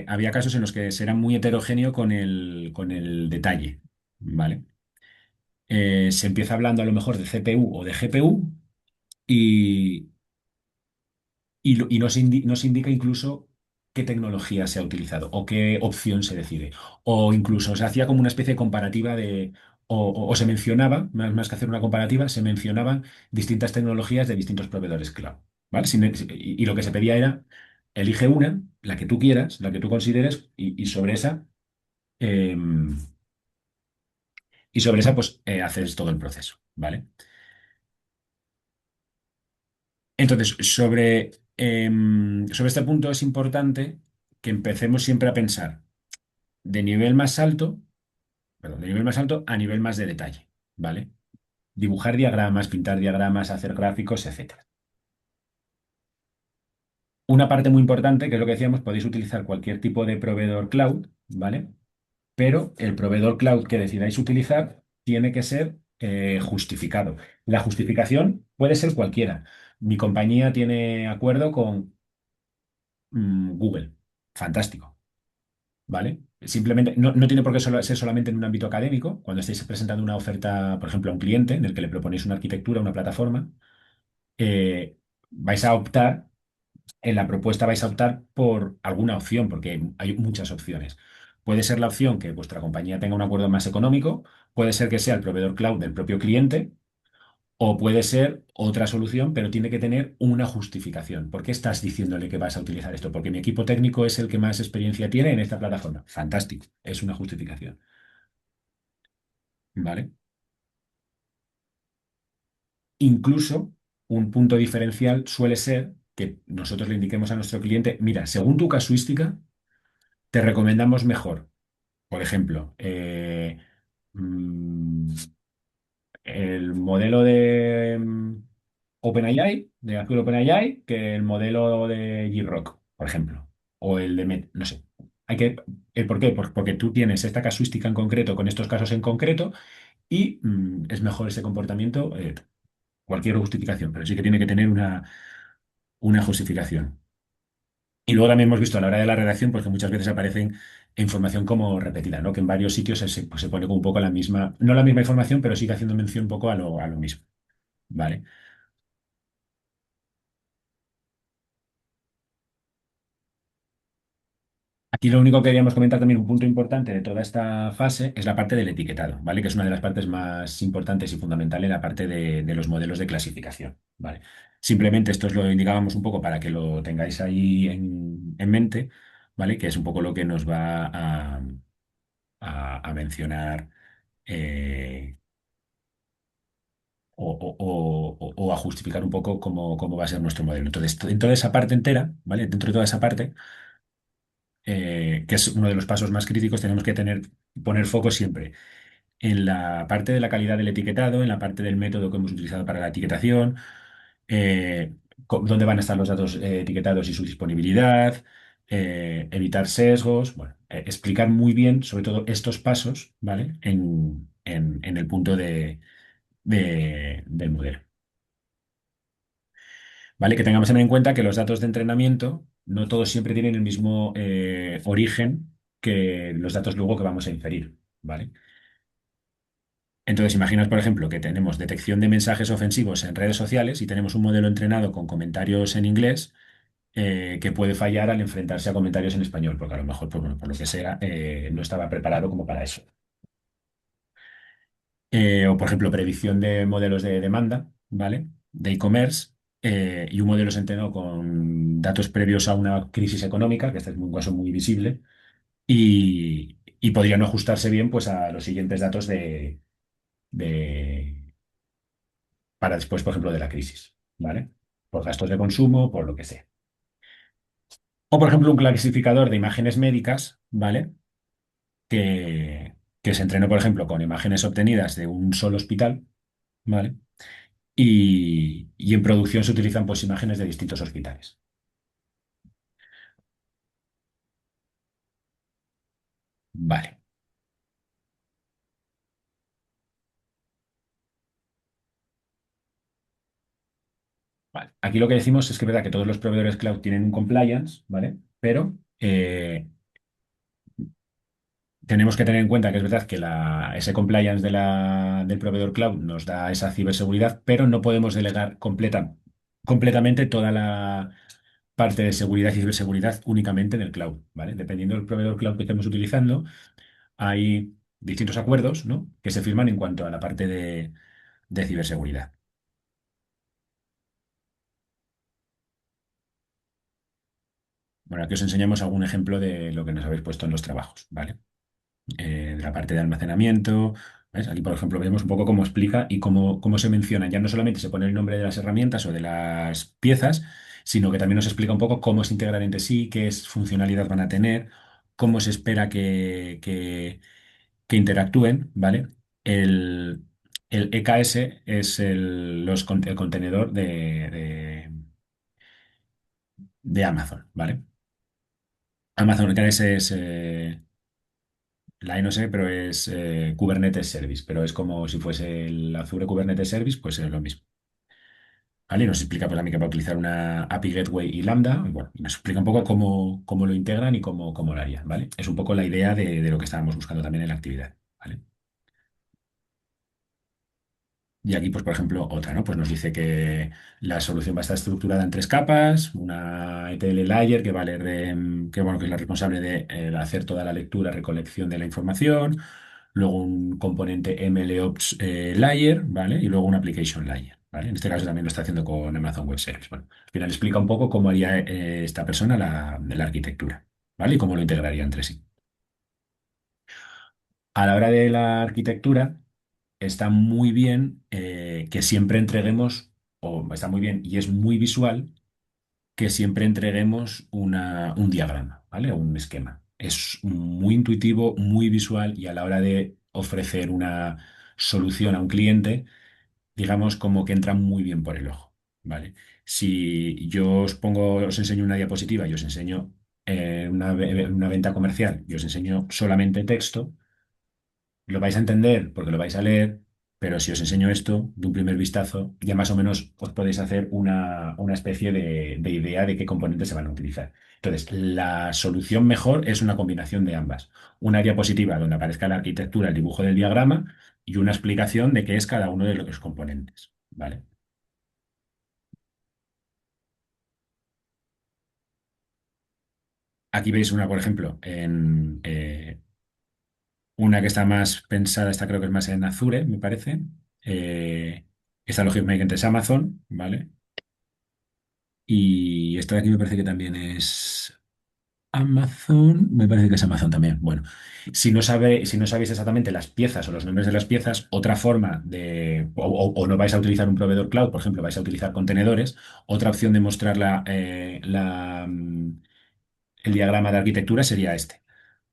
había casos en los que se era muy heterogéneo con el detalle, ¿vale? Se empieza hablando a lo mejor de CPU o de GPU y, y nos indica incluso qué tecnología se ha utilizado o qué opción se decide. O incluso se hacía como una especie de comparativa o se mencionaba, más que hacer una comparativa, se mencionaban distintas tecnologías de distintos proveedores cloud. ¿Vale? Y lo que se pedía era, elige una, la que tú quieras, la que tú consideres, y sobre esa, pues, haces todo el proceso. ¿Vale? Entonces, sobre este punto es importante que empecemos siempre a pensar de nivel más alto, perdón, de nivel más alto a nivel más de detalle, ¿vale? Dibujar diagramas, pintar diagramas, hacer gráficos, etcétera. Una parte muy importante, que es lo que decíamos, podéis utilizar cualquier tipo de proveedor cloud, ¿vale? Pero el proveedor cloud que decidáis utilizar tiene que ser justificado. La justificación puede ser cualquiera. Mi compañía tiene acuerdo con Google. Fantástico. ¿Vale? Simplemente, no tiene por qué ser solamente en un ámbito académico. Cuando estéis presentando una oferta, por ejemplo, a un cliente en el que le proponéis una arquitectura, una plataforma, vais a optar, en la propuesta vais a optar por alguna opción, porque hay muchas opciones. Puede ser la opción que vuestra compañía tenga un acuerdo más económico, puede ser que sea el proveedor cloud del propio cliente, o puede ser otra solución, pero tiene que tener una justificación. ¿Por qué estás diciéndole que vas a utilizar esto? Porque mi equipo técnico es el que más experiencia tiene en esta plataforma. Fantástico, es una justificación. ¿Vale? Incluso un punto diferencial suele ser que nosotros le indiquemos a nuestro cliente, mira, según tu casuística, te recomendamos mejor. Por ejemplo, mm, el modelo de OpenAI, de Azure OpenAI, que el modelo de Grok, por ejemplo, o el de no sé. Hay que, ¿por qué? Porque tú tienes esta casuística en concreto con estos casos en concreto y es mejor ese comportamiento, cualquier justificación, pero sí que tiene que tener una justificación. Y luego también hemos visto a la hora de la redacción, pues que muchas veces aparecen información como repetida, ¿no? Que en varios sitios pues, se pone como un poco la misma, no la misma información, pero sigue haciendo mención un poco a lo mismo, ¿vale? Aquí lo único que queríamos comentar también, un punto importante de toda esta fase, es la parte del etiquetado, ¿vale? Que es una de las partes más importantes y fundamentales, la parte de los modelos de clasificación, ¿vale? Simplemente esto os lo indicábamos un poco para que lo tengáis ahí en mente, ¿vale? Que es un poco lo que nos va a mencionar eh, o a justificar un poco cómo va a ser nuestro modelo. Entonces, en toda esa parte entera, ¿vale? Dentro de toda esa parte, que es uno de los pasos más críticos, tenemos que poner foco siempre en la parte de la calidad del etiquetado, en la parte del método que hemos utilizado para la etiquetación, eh, dónde van a estar los datos etiquetados y su disponibilidad, evitar sesgos, bueno, explicar muy bien, sobre todo estos pasos, ¿vale? En el punto del modelo. ¿Vale? Que tengamos también en cuenta que los datos de entrenamiento no todos siempre tienen el mismo origen que los datos luego que vamos a inferir, ¿vale? Entonces, imaginaos, por ejemplo, que tenemos detección de mensajes ofensivos en redes sociales y tenemos un modelo entrenado con comentarios en inglés que puede fallar al enfrentarse a comentarios en español, porque a lo mejor, pues, bueno, por lo que sea, no estaba preparado como para eso. O, por ejemplo, predicción de modelos de demanda, ¿vale? De e-commerce, y un modelo se entrenó con datos previos a una crisis económica, que este es un caso muy visible, y podría no ajustarse bien pues, a los siguientes datos de- para después, por ejemplo, de la crisis, ¿vale? Por gastos de consumo, por lo que sea. O, por ejemplo, un clasificador de imágenes médicas, ¿vale? Que, que se entrenó, por ejemplo, con imágenes obtenidas de un solo hospital, ¿vale? Y en producción se utilizan pues imágenes de distintos hospitales. Vale, vale. Aquí lo que decimos es que es verdad que todos los proveedores cloud tienen un compliance, ¿vale? Pero tenemos que tener en cuenta que es verdad que ese compliance del proveedor cloud nos da esa ciberseguridad, pero no podemos delegar completamente toda la parte de seguridad y ciberseguridad únicamente en el cloud, ¿vale? Dependiendo del proveedor cloud que estemos utilizando, hay distintos acuerdos, ¿no? Que se firman en cuanto a la parte de ciberseguridad. Bueno, aquí os enseñamos algún ejemplo de lo que nos habéis puesto en los trabajos, ¿vale? De la parte de almacenamiento. ¿Ves? Aquí, por ejemplo, vemos un poco cómo explica y cómo se menciona. Ya no solamente se pone el nombre de las herramientas o de las piezas, sino que también nos explica un poco cómo se integran entre sí, qué funcionalidad van a tener, cómo se espera que interactúen, ¿vale? El, el EKS es el contenedor de Amazon, ¿vale? Amazon EKS es la E no sé, pero es Kubernetes Service, pero es como si fuese el Azure Kubernetes Service, pues es lo mismo. ¿Vale? Y nos explica pues, también que va a utilizar una API Gateway y Lambda, y bueno, y nos explica un poco cómo lo integran y cómo lo harían, ¿vale? Es un poco la idea de lo que estábamos buscando también en la actividad, ¿vale? Y aquí, pues, por ejemplo, otra, ¿no? Pues nos dice que la solución va a estar estructurada en tres capas, una ETL layer que va a leer bueno, que es la responsable de hacer toda la lectura, recolección de la información, luego un componente MLOps layer, ¿vale? Y luego un application layer, ¿vale? En este caso también lo está haciendo con Amazon Web Services. Bueno, al final explica un poco cómo haría esta persona la arquitectura, ¿vale? Y cómo lo integraría entre sí. A la hora de la arquitectura, está muy bien que siempre entreguemos, o está muy bien y es muy visual, que siempre entreguemos un diagrama, ¿vale? O un esquema. Es muy intuitivo, muy visual y a la hora de ofrecer una solución a un cliente, digamos, como que entra muy bien por el ojo, ¿vale? Si yo os enseño una diapositiva y os enseño una venta comercial y os enseño solamente texto, lo vais a entender porque lo vais a leer, pero si os enseño esto de un primer vistazo, ya más o menos os podéis hacer una especie de idea de qué componentes se van a utilizar. Entonces, la solución mejor es una combinación de ambas. Una diapositiva donde aparezca la arquitectura, el dibujo del diagrama y una explicación de qué es cada uno de los componentes, ¿vale? Aquí veis una, por ejemplo, en una que está más pensada, esta creo que es más en Azure, me parece. Esta lógicamente es Amazon, ¿vale? Y esta de aquí me parece que también es Amazon, me parece que es Amazon también. Bueno, si no sabéis exactamente las piezas o los nombres de las piezas, otra forma de, o no vais a utilizar un proveedor cloud, por ejemplo, vais a utilizar contenedores, otra opción de mostrar el diagrama de arquitectura sería este.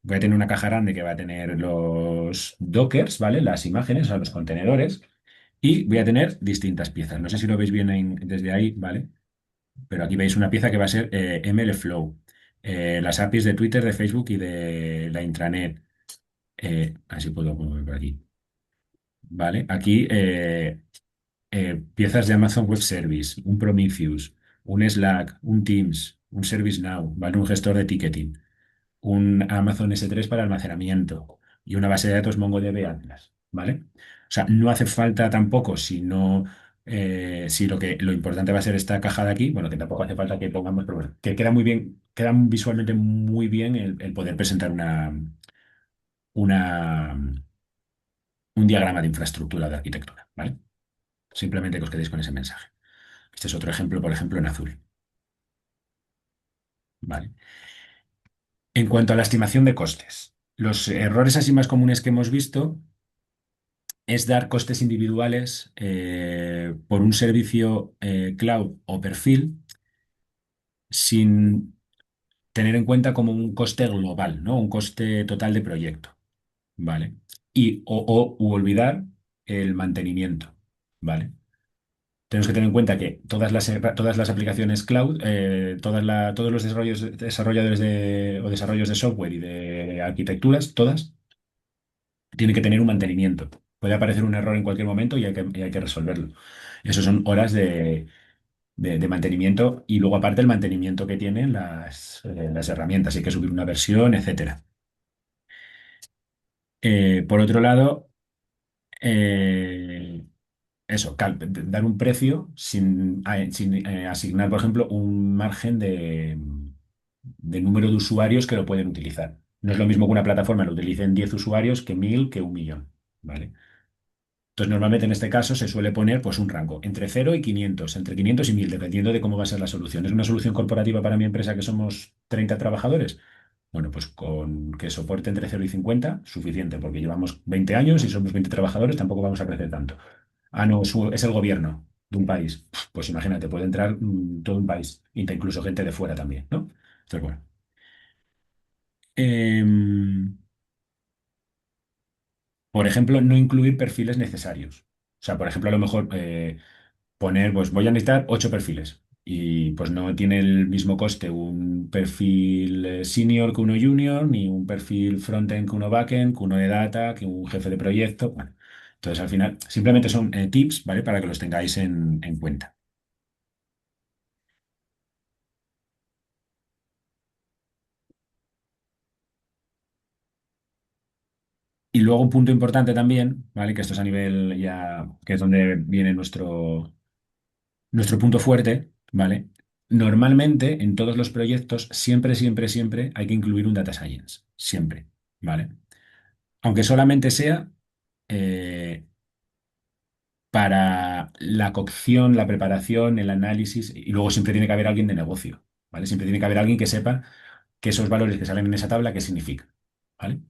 Voy a tener una caja grande que va a tener los dockers, ¿vale? Las imágenes, o sea, los contenedores, y voy a tener distintas piezas. No sé si lo veis bien desde ahí, ¿vale? Pero aquí veis una pieza que va a ser MLflow, las APIs de Twitter, de Facebook y de la intranet. Así puedo mover por aquí. ¿Vale? Aquí piezas de Amazon Web Service, un Prometheus, un Slack, un Teams, un ServiceNow, ¿vale? Un gestor de ticketing, un Amazon S3 para almacenamiento y una base de datos MongoDB Atlas, ¿vale? O sea, no hace falta tampoco si lo importante va a ser esta caja de aquí, bueno, que tampoco hace falta que pongamos, pero bueno, que queda muy bien, queda visualmente muy bien el poder presentar una, un diagrama de infraestructura de arquitectura, ¿vale? Simplemente que os quedéis con ese mensaje. Este es otro ejemplo, por ejemplo, en azul, ¿vale? En cuanto a la estimación de costes, los errores así más comunes que hemos visto es dar costes individuales por un servicio cloud o perfil sin tener en cuenta como un coste global, ¿no? Un coste total de proyecto, ¿vale? Y u olvidar el mantenimiento, ¿vale? Tenemos que tener en cuenta que todas las aplicaciones cloud, todos los desarrolladores o desarrollos de software y de arquitecturas, todas, tienen que tener un mantenimiento. Puede aparecer un error en cualquier momento y hay que resolverlo. Eso son horas de mantenimiento y luego aparte el mantenimiento que tienen las herramientas. Hay que subir una versión, etcétera. Por otro lado, eh, eso, dar un precio sin asignar, por ejemplo, un margen de número de usuarios que lo pueden utilizar. No es lo mismo que una plataforma lo utilicen 10 usuarios que 1000 que 1.000.000, ¿vale? Entonces, normalmente en este caso se suele poner pues, un rango entre 0 y 500, entre 500 y 1000, dependiendo de cómo va a ser la solución. ¿Es una solución corporativa para mi empresa que somos 30 trabajadores? Bueno, pues con que soporte entre 0 y 50, suficiente, porque llevamos 20 años y somos 20 trabajadores, tampoco vamos a crecer tanto. Ah, no, es el gobierno de un país. Pues imagínate, puede entrar todo un país, incluso gente de fuera también, ¿no? Entonces, bueno. Em, por ejemplo, no incluir perfiles necesarios. O sea, por ejemplo, a lo mejor poner, pues voy a necesitar 8 perfiles y pues no tiene el mismo coste un perfil senior que uno junior, ni un perfil frontend que uno backend, que uno de data, que un jefe de proyecto. Bueno, entonces al final simplemente son tips, ¿vale? Para que los tengáis en cuenta. Y luego un punto importante también, ¿vale? Que esto es a nivel ya, que es donde viene nuestro punto fuerte, ¿vale? Normalmente en todos los proyectos siempre, siempre, siempre hay que incluir un data science, siempre, ¿vale? Aunque solamente sea eh, para la cocción, la preparación, el análisis, y luego siempre tiene que haber alguien de negocio, ¿vale? Siempre tiene que haber alguien que sepa que esos valores que salen en esa tabla, qué significan, ¿vale?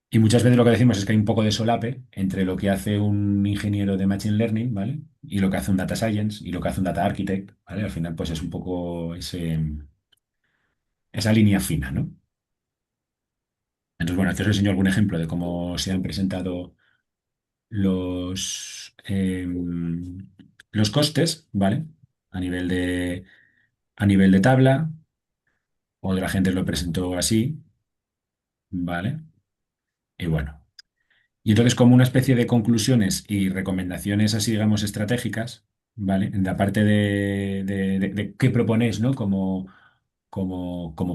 Y muchas veces lo que decimos es que hay un poco de solape entre lo que hace un ingeniero de Machine Learning, ¿vale? Y lo que hace un Data Science y lo que hace un Data Architect, ¿vale? Al final, pues es un poco esa línea fina, ¿no? Entonces, bueno, aquí os enseño algún ejemplo de cómo se han presentado. los costes, ¿vale? A nivel a nivel de tabla, o de la gente lo presentó así, ¿vale? Y bueno. Y entonces, como una especie de conclusiones y recomendaciones así, digamos, estratégicas, ¿vale? En la parte de qué proponéis, ¿no? Como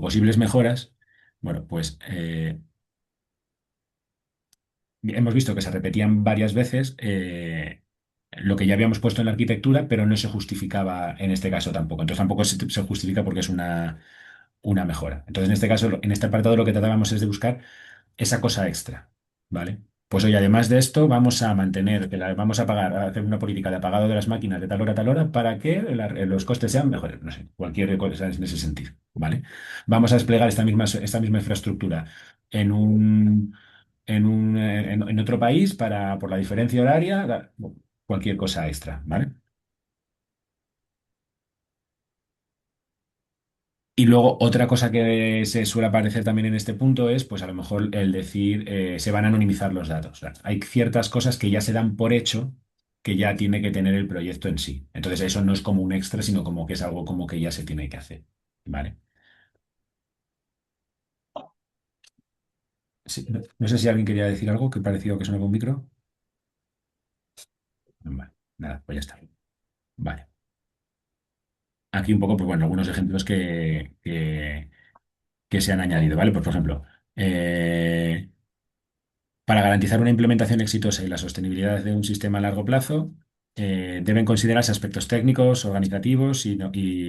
posibles mejoras, bueno, pues hemos visto que se repetían varias veces lo que ya habíamos puesto en la arquitectura, pero no se justificaba en este caso tampoco. Entonces tampoco se justifica porque es una mejora. Entonces, en este caso, en este apartado lo que tratábamos es de buscar esa cosa extra, ¿vale? Pues oye, además de esto, vamos a mantener, vamos a pagar, a hacer una política de apagado de las máquinas de tal hora a tal hora para que los costes sean mejores, no sé, cualquier cosa en ese sentido, ¿vale? Vamos a desplegar esta misma infraestructura en en otro país por la diferencia horaria, cualquier cosa extra, ¿vale? Y luego otra cosa que se suele aparecer también en este punto es, pues a lo mejor el decir, se van a anonimizar los datos. O sea, hay ciertas cosas que ya se dan por hecho que ya tiene que tener el proyecto en sí. Entonces eso no es como un extra, sino como que es algo como que ya se tiene que hacer. ¿Vale? Sí, no sé si alguien quería decir algo que pareció que sonaba un micro. Vale, nada, pues ya está. Vale. Aquí un poco, pues bueno, algunos ejemplos que se han añadido, ¿vale? Pues por ejemplo, para garantizar una implementación exitosa y la sostenibilidad de un sistema a largo plazo, deben considerarse aspectos técnicos, organizativos y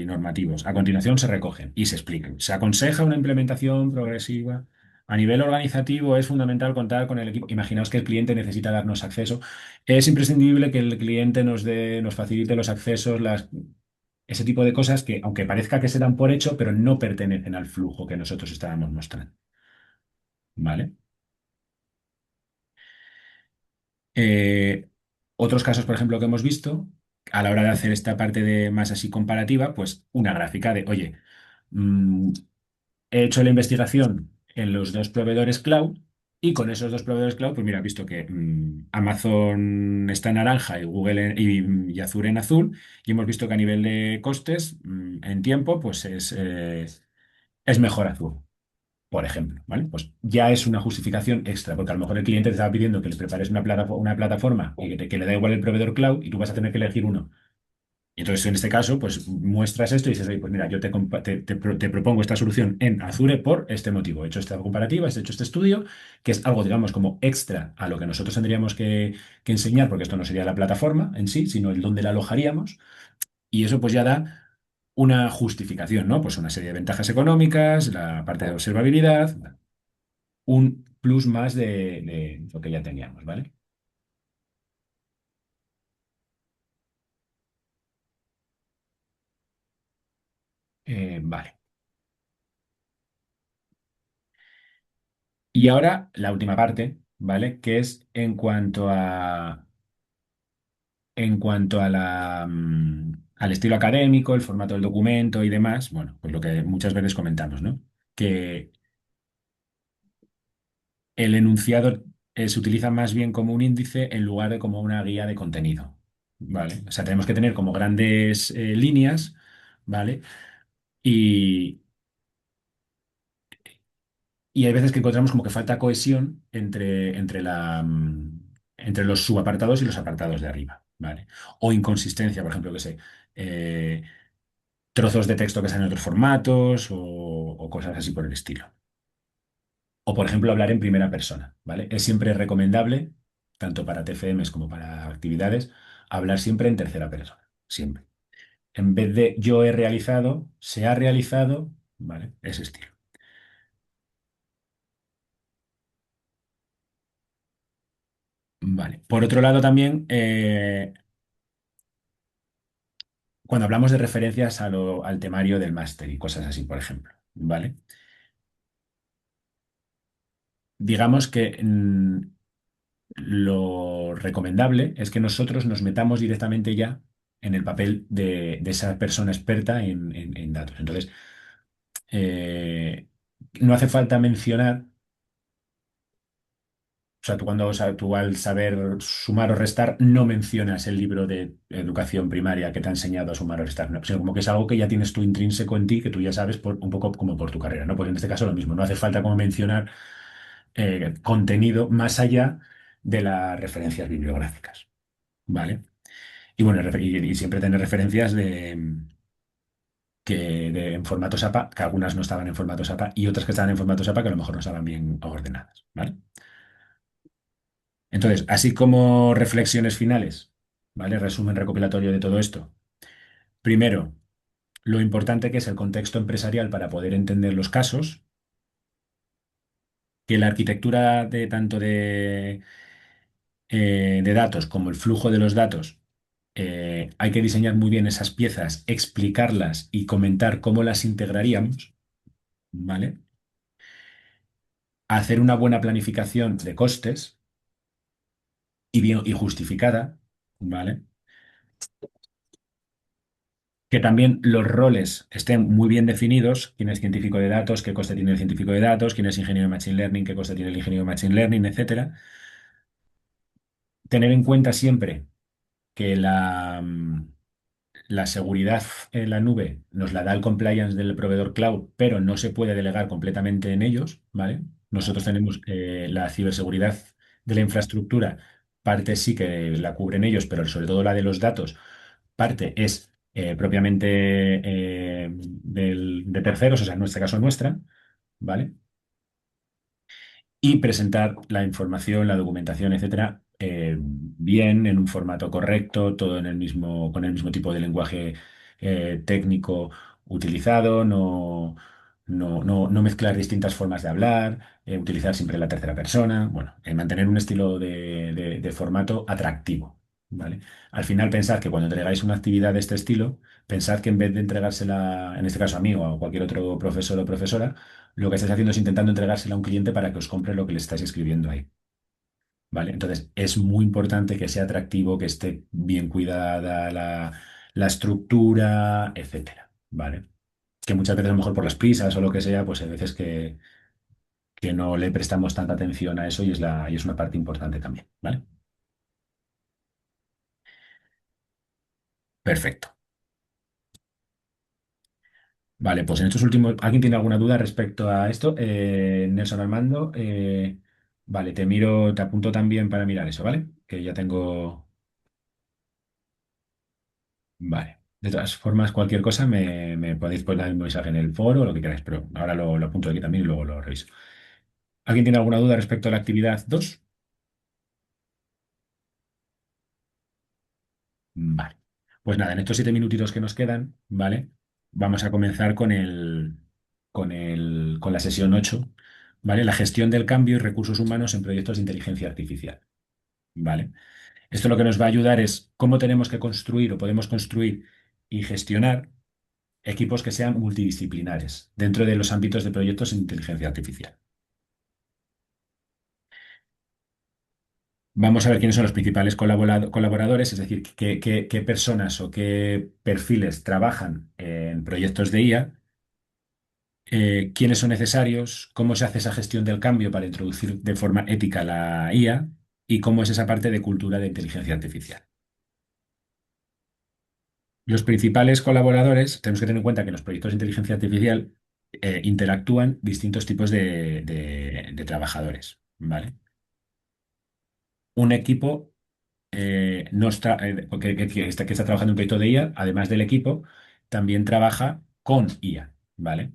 normativos. A continuación se recogen y se explican. Se aconseja una implementación progresiva. A nivel organizativo es fundamental contar con el equipo. Imaginaos que el cliente necesita darnos acceso. Es imprescindible que el cliente nos facilite los accesos, ese tipo de cosas que, aunque parezca que se dan por hecho, pero no pertenecen al flujo que nosotros estábamos mostrando. ¿Vale? Eh, Otros casos, por ejemplo, que hemos visto, a la hora de hacer esta parte de más así comparativa, pues una gráfica de, oye, mm, he hecho la investigación en los dos proveedores cloud y con esos dos proveedores cloud, pues mira, he visto que Amazon está en naranja y Google y Azure en azul y hemos visto que a nivel de costes, en tiempo, pues es mejor Azure por ejemplo, ¿vale? Pues ya es una justificación extra, porque a lo mejor el cliente te estaba pidiendo que le prepares una plataforma y que le da igual el proveedor cloud y tú vas a tener que elegir uno. Y entonces, en este caso, pues muestras esto y dices, oye, pues mira, yo te propongo esta solución en Azure por este motivo. He hecho esta comparativa, he hecho este estudio, que es algo, digamos, como extra a lo que nosotros tendríamos que enseñar, porque esto no sería la plataforma en sí, sino el dónde la alojaríamos. Y eso pues ya da una justificación, ¿no? Pues una serie de ventajas económicas, la parte de observabilidad, un plus más de lo que ya teníamos, ¿vale? Vale. Y ahora la última parte, ¿vale? Que es al estilo académico, el formato del documento y demás, bueno, pues lo que muchas veces comentamos, ¿no? Que el enunciado se utiliza más bien como un índice en lugar de como una guía de contenido, ¿vale? O sea, tenemos que tener como grandes líneas, ¿vale? Y, y hay veces que encontramos como que falta cohesión entre los subapartados y los apartados de arriba, ¿vale? O inconsistencia, por ejemplo, que sé, eh, trozos de texto que salen en otros formatos o cosas así por el estilo. O, por ejemplo, hablar en primera persona, ¿vale? Es siempre recomendable, tanto para TFMs como para actividades, hablar siempre en tercera persona, siempre. En vez de yo he realizado, se ha realizado, ¿vale? Ese estilo. Vale. Por otro lado, también, cuando hablamos de referencias al temario del máster y cosas así, por ejemplo, ¿vale? Digamos que lo recomendable es que nosotros nos metamos directamente ya en el papel de esa persona experta en datos. Entonces, eh, no hace falta mencionar O sea, tú tú al saber sumar o restar no mencionas el libro de educación primaria que te ha enseñado a sumar o restar, no, sino como que es algo que ya tienes tú intrínseco en ti, que tú ya sabes un poco como por tu carrera, ¿no? Pues en este caso lo mismo, no hace falta como mencionar contenido más allá de las referencias bibliográficas, ¿vale? Y bueno, y siempre tener referencias en formato SAPA, que algunas no estaban en formato SAPA y otras que estaban en formato SAPA que a lo mejor no estaban bien ordenadas, ¿vale? Entonces, así como reflexiones finales, ¿vale? Resumen recopilatorio de todo esto. Primero, lo importante que es el contexto empresarial para poder entender los casos, que la arquitectura de tanto de datos como el flujo de los datos, hay que diseñar muy bien esas piezas, explicarlas y comentar cómo las integraríamos, ¿vale? Hacer una buena planificación de costes y bien y justificada, ¿vale? Que también los roles estén muy bien definidos, quién es científico de datos, qué coste tiene el científico de datos, quién es ingeniero de Machine Learning, qué coste tiene el ingeniero de Machine Learning, etcétera. Tener en cuenta siempre que la seguridad en la nube nos la da el compliance del proveedor cloud, pero no se puede delegar completamente en ellos, ¿vale? Nosotros tenemos la ciberseguridad de la infraestructura, parte sí que la cubren ellos, pero sobre todo la de los datos, parte es propiamente de terceros, o sea, en este caso nuestra, ¿vale? Y presentar la información, la documentación, etcétera, bien, en un formato correcto, todo en con el mismo tipo de lenguaje técnico utilizado, no mezclar distintas formas de hablar, utilizar siempre la tercera persona, bueno, mantener un estilo de formato atractivo, ¿vale? Al final, pensad que cuando entregáis una actividad de este estilo, pensad que en vez de entregársela, en este caso a mí o a cualquier otro profesor o profesora, lo que estáis haciendo es intentando entregársela a un cliente para que os compre lo que le estáis escribiendo ahí, ¿vale? Entonces, es muy importante que sea atractivo, que esté bien cuidada la estructura, etcétera, ¿vale? Que muchas veces, a lo mejor por las prisas o lo que sea, pues hay veces que no le prestamos tanta atención a eso y es una parte importante también, ¿vale? Perfecto. Vale, pues en estos últimos, ¿alguien tiene alguna duda respecto a esto? Nelson Armando, vale, te miro, te apunto también para mirar eso, ¿vale? Que ya tengo. Vale. De todas formas, cualquier cosa me podéis poner un mensaje en el foro o lo que queráis, pero ahora lo apunto aquí también y luego lo reviso. ¿Alguien tiene alguna duda respecto a la actividad 2? Vale. Pues nada, en estos 7 minutitos que nos quedan, ¿vale? Vamos a comenzar con la sesión 8, ¿vale? La gestión del cambio y recursos humanos en proyectos de inteligencia artificial, ¿vale? Esto lo que nos va a ayudar es cómo tenemos que construir o podemos construir y gestionar equipos que sean multidisciplinares dentro de los ámbitos de proyectos en inteligencia artificial. Vamos a ver quiénes son los principales colaboradores, es decir, qué personas o qué perfiles trabajan en proyectos de IA, quiénes son necesarios, cómo se hace esa gestión del cambio para introducir de forma ética la IA y cómo es esa parte de cultura de inteligencia artificial. Los principales colaboradores, tenemos que tener en cuenta que en los proyectos de inteligencia artificial interactúan distintos tipos de trabajadores, ¿vale? Un equipo no está, que está trabajando en un proyecto de IA, además del equipo, también trabaja con IA, ¿vale?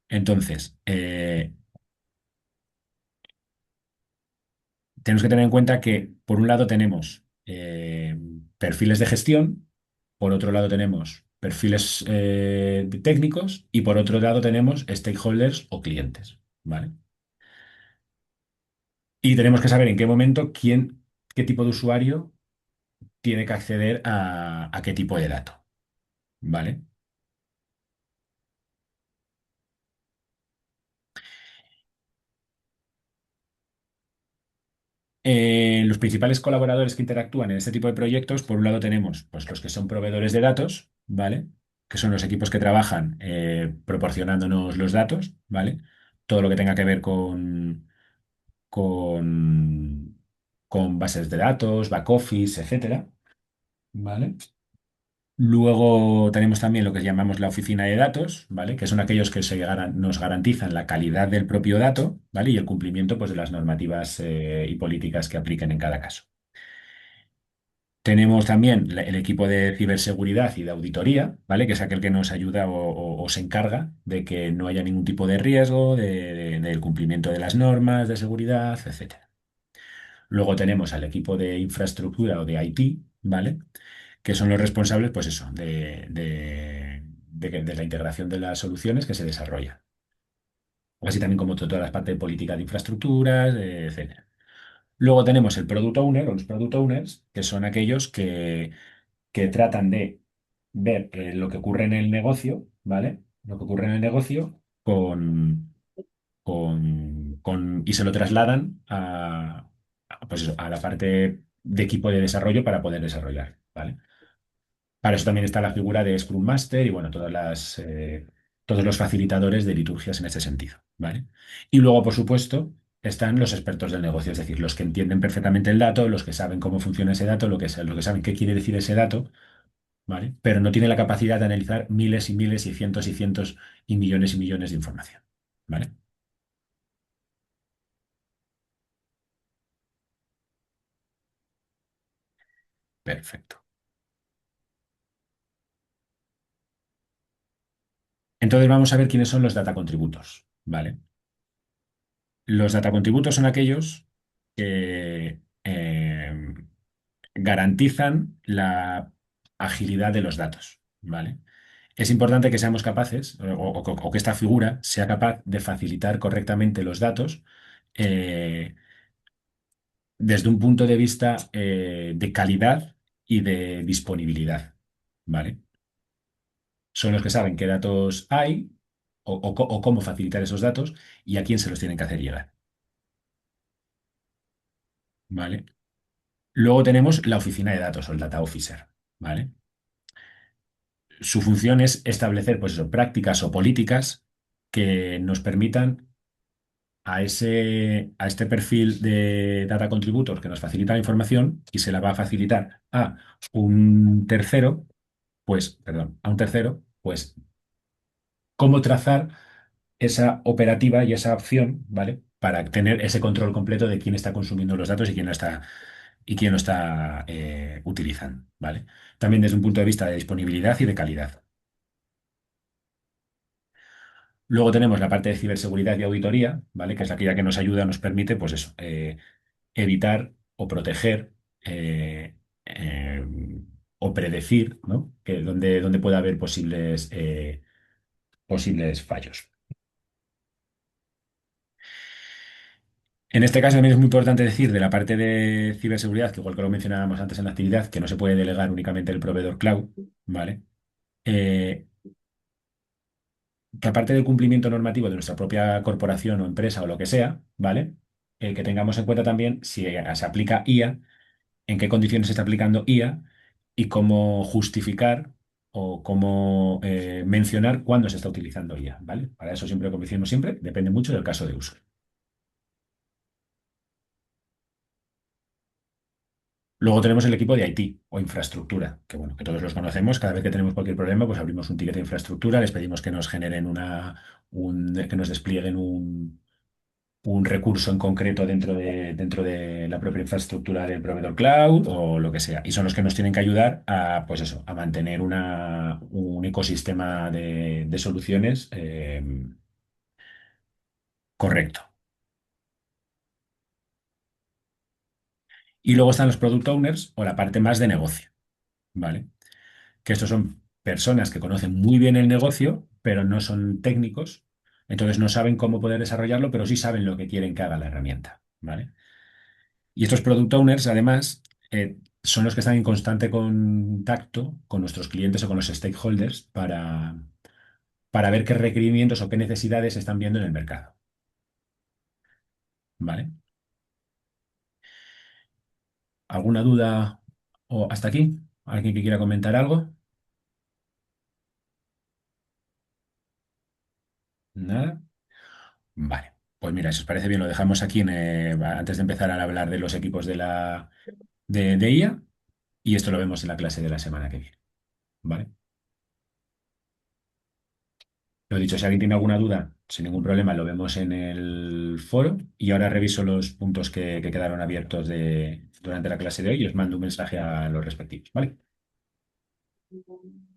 Entonces, tenemos que tener en cuenta que, por un lado, tenemos perfiles de gestión, por otro lado, tenemos perfiles técnicos y por otro lado, tenemos stakeholders o clientes, ¿vale? Y tenemos que saber en qué momento qué tipo de usuario tiene que acceder a qué tipo de dato, ¿vale? Los principales colaboradores que interactúan en este tipo de proyectos, por un lado tenemos pues, los que son proveedores de datos, ¿vale? Que son los equipos que trabajan proporcionándonos los datos, ¿vale? Todo lo que tenga que ver con, con bases de datos, back office, etcétera, ¿vale? Luego tenemos también lo que llamamos la oficina de datos, ¿vale? Que son aquellos que nos garantizan la calidad del propio dato, ¿vale? Y el cumplimiento, pues, de las normativas y políticas que apliquen en cada caso. Tenemos también el equipo de ciberseguridad y de auditoría, ¿vale? Que es aquel que nos ayuda o se encarga de que no haya ningún tipo de riesgo del cumplimiento de las normas de seguridad, etcétera. Luego tenemos al equipo de infraestructura o de IT, ¿vale? Que son los responsables, pues eso, de la integración de las soluciones que se desarrollan. Así también como toda la parte de política de infraestructuras, etcétera. Luego tenemos el Product Owner o los Product Owners, que son aquellos que tratan de ver lo que ocurre en el negocio, ¿vale? Lo que ocurre en el negocio y se lo trasladan pues eso, a la parte de equipo de desarrollo para poder desarrollar, ¿vale? Para eso también está la figura de Scrum Master y bueno, todos los facilitadores de liturgias en ese sentido, ¿vale? Y luego, por supuesto, están los expertos del negocio, es decir, los que entienden perfectamente el dato, los que saben cómo funciona ese dato, lo que saben qué quiere decir ese dato, ¿vale? Pero no tienen la capacidad de analizar miles y miles y cientos y millones de información, ¿vale? Perfecto. Entonces vamos a ver quiénes son los data contributors, ¿vale? Los data contributors son aquellos que garantizan la agilidad de los datos, ¿vale? Es importante que seamos capaces, o que esta figura sea capaz de facilitar correctamente los datos eh, desde un punto de vista de calidad y de disponibilidad, ¿vale? Son los que saben qué datos hay o cómo facilitar esos datos y a quién se los tienen que hacer llegar, ¿vale? Luego tenemos la oficina de datos o el data officer, ¿vale? Su función es establecer, pues eso, prácticas o políticas que nos permitan a este perfil de data contributor que nos facilita la información y se la va a facilitar a un tercero, a un tercero, pues cómo trazar esa operativa y esa opción, ¿vale? Para tener ese control completo de quién está consumiendo los datos y quién lo está utilizando, ¿vale? También desde un punto de vista de disponibilidad y de calidad. Luego tenemos la parte de ciberseguridad y auditoría, ¿vale? Que es aquella que nos ayuda, nos permite, pues eso, evitar o proteger eh, o predecir, ¿no? Que donde puede haber posibles fallos. En este caso también es muy importante decir de la parte de ciberseguridad, que igual que lo mencionábamos antes en la actividad, que no se puede delegar únicamente el proveedor cloud, ¿vale? Eh, que aparte del cumplimiento normativo de nuestra propia corporación o empresa o lo que sea, ¿vale? Que tengamos en cuenta también si se aplica IA, en qué condiciones se está aplicando IA y cómo justificar o cómo mencionar cuándo se está utilizando IA, ¿vale? Para eso siempre, como decimos siempre, depende mucho del caso de uso. Luego tenemos el equipo de IT o infraestructura, que bueno, que todos los conocemos. Cada vez que tenemos cualquier problema, pues abrimos un ticket de infraestructura, les pedimos que nos generen que nos desplieguen un recurso en concreto dentro de la propia infraestructura del proveedor cloud o lo que sea. Y son los que nos tienen que ayudar a, pues eso, a mantener un ecosistema de soluciones correcto. Y luego están los product owners o la parte más de negocio, ¿vale? Que estos son personas que conocen muy bien el negocio, pero no son técnicos, entonces no saben cómo poder desarrollarlo, pero sí saben lo que quieren que haga la herramienta, ¿vale? Y estos product owners, además, son los que están en constante contacto con nuestros clientes o con los stakeholders para ver qué requerimientos o qué necesidades están viendo en el mercado, ¿vale? ¿Alguna duda o hasta aquí? ¿Alguien que quiera comentar algo? Nada. Vale. Pues Pues mira, si os parece bien, lo dejamos aquí antes de empezar a hablar de los equipos de IA y esto lo vemos en la clase de la semana que viene, ¿vale? Lo dicho, si alguien tiene alguna duda, sin ningún problema, lo vemos en el foro y ahora reviso los puntos que quedaron abiertos durante la clase de hoy y os mando un mensaje a los respectivos, ¿vale?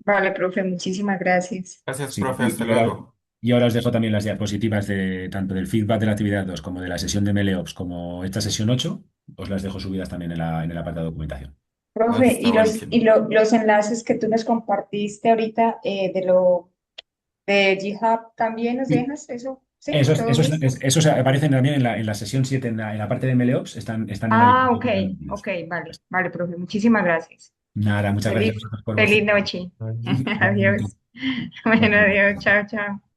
Vale, profe, muchísimas gracias. Gracias, Sí, profe, hasta luego. y ahora os dejo también las diapositivas de tanto del feedback de la actividad 2 como de la sesión de MLOps como esta sesión 8 os las dejo subidas también en el apartado de documentación. Profe, Está buenísimo. los enlaces que tú nos compartiste ahorita de GitHub también nos Sí. dejas, ¿eso? ¿Sí? ¿Todo listo? Esos aparecen también en la sesión 7 en la parte de MLOps, están en la Ah, ok, diapositiva metidos. ok, vale, vale, profe, muchísimas gracias. Nada, muchas gracias a Feliz, vosotros por feliz vuestro. noche. Igualmente. Adiós. Bueno, adiós, chao, chao.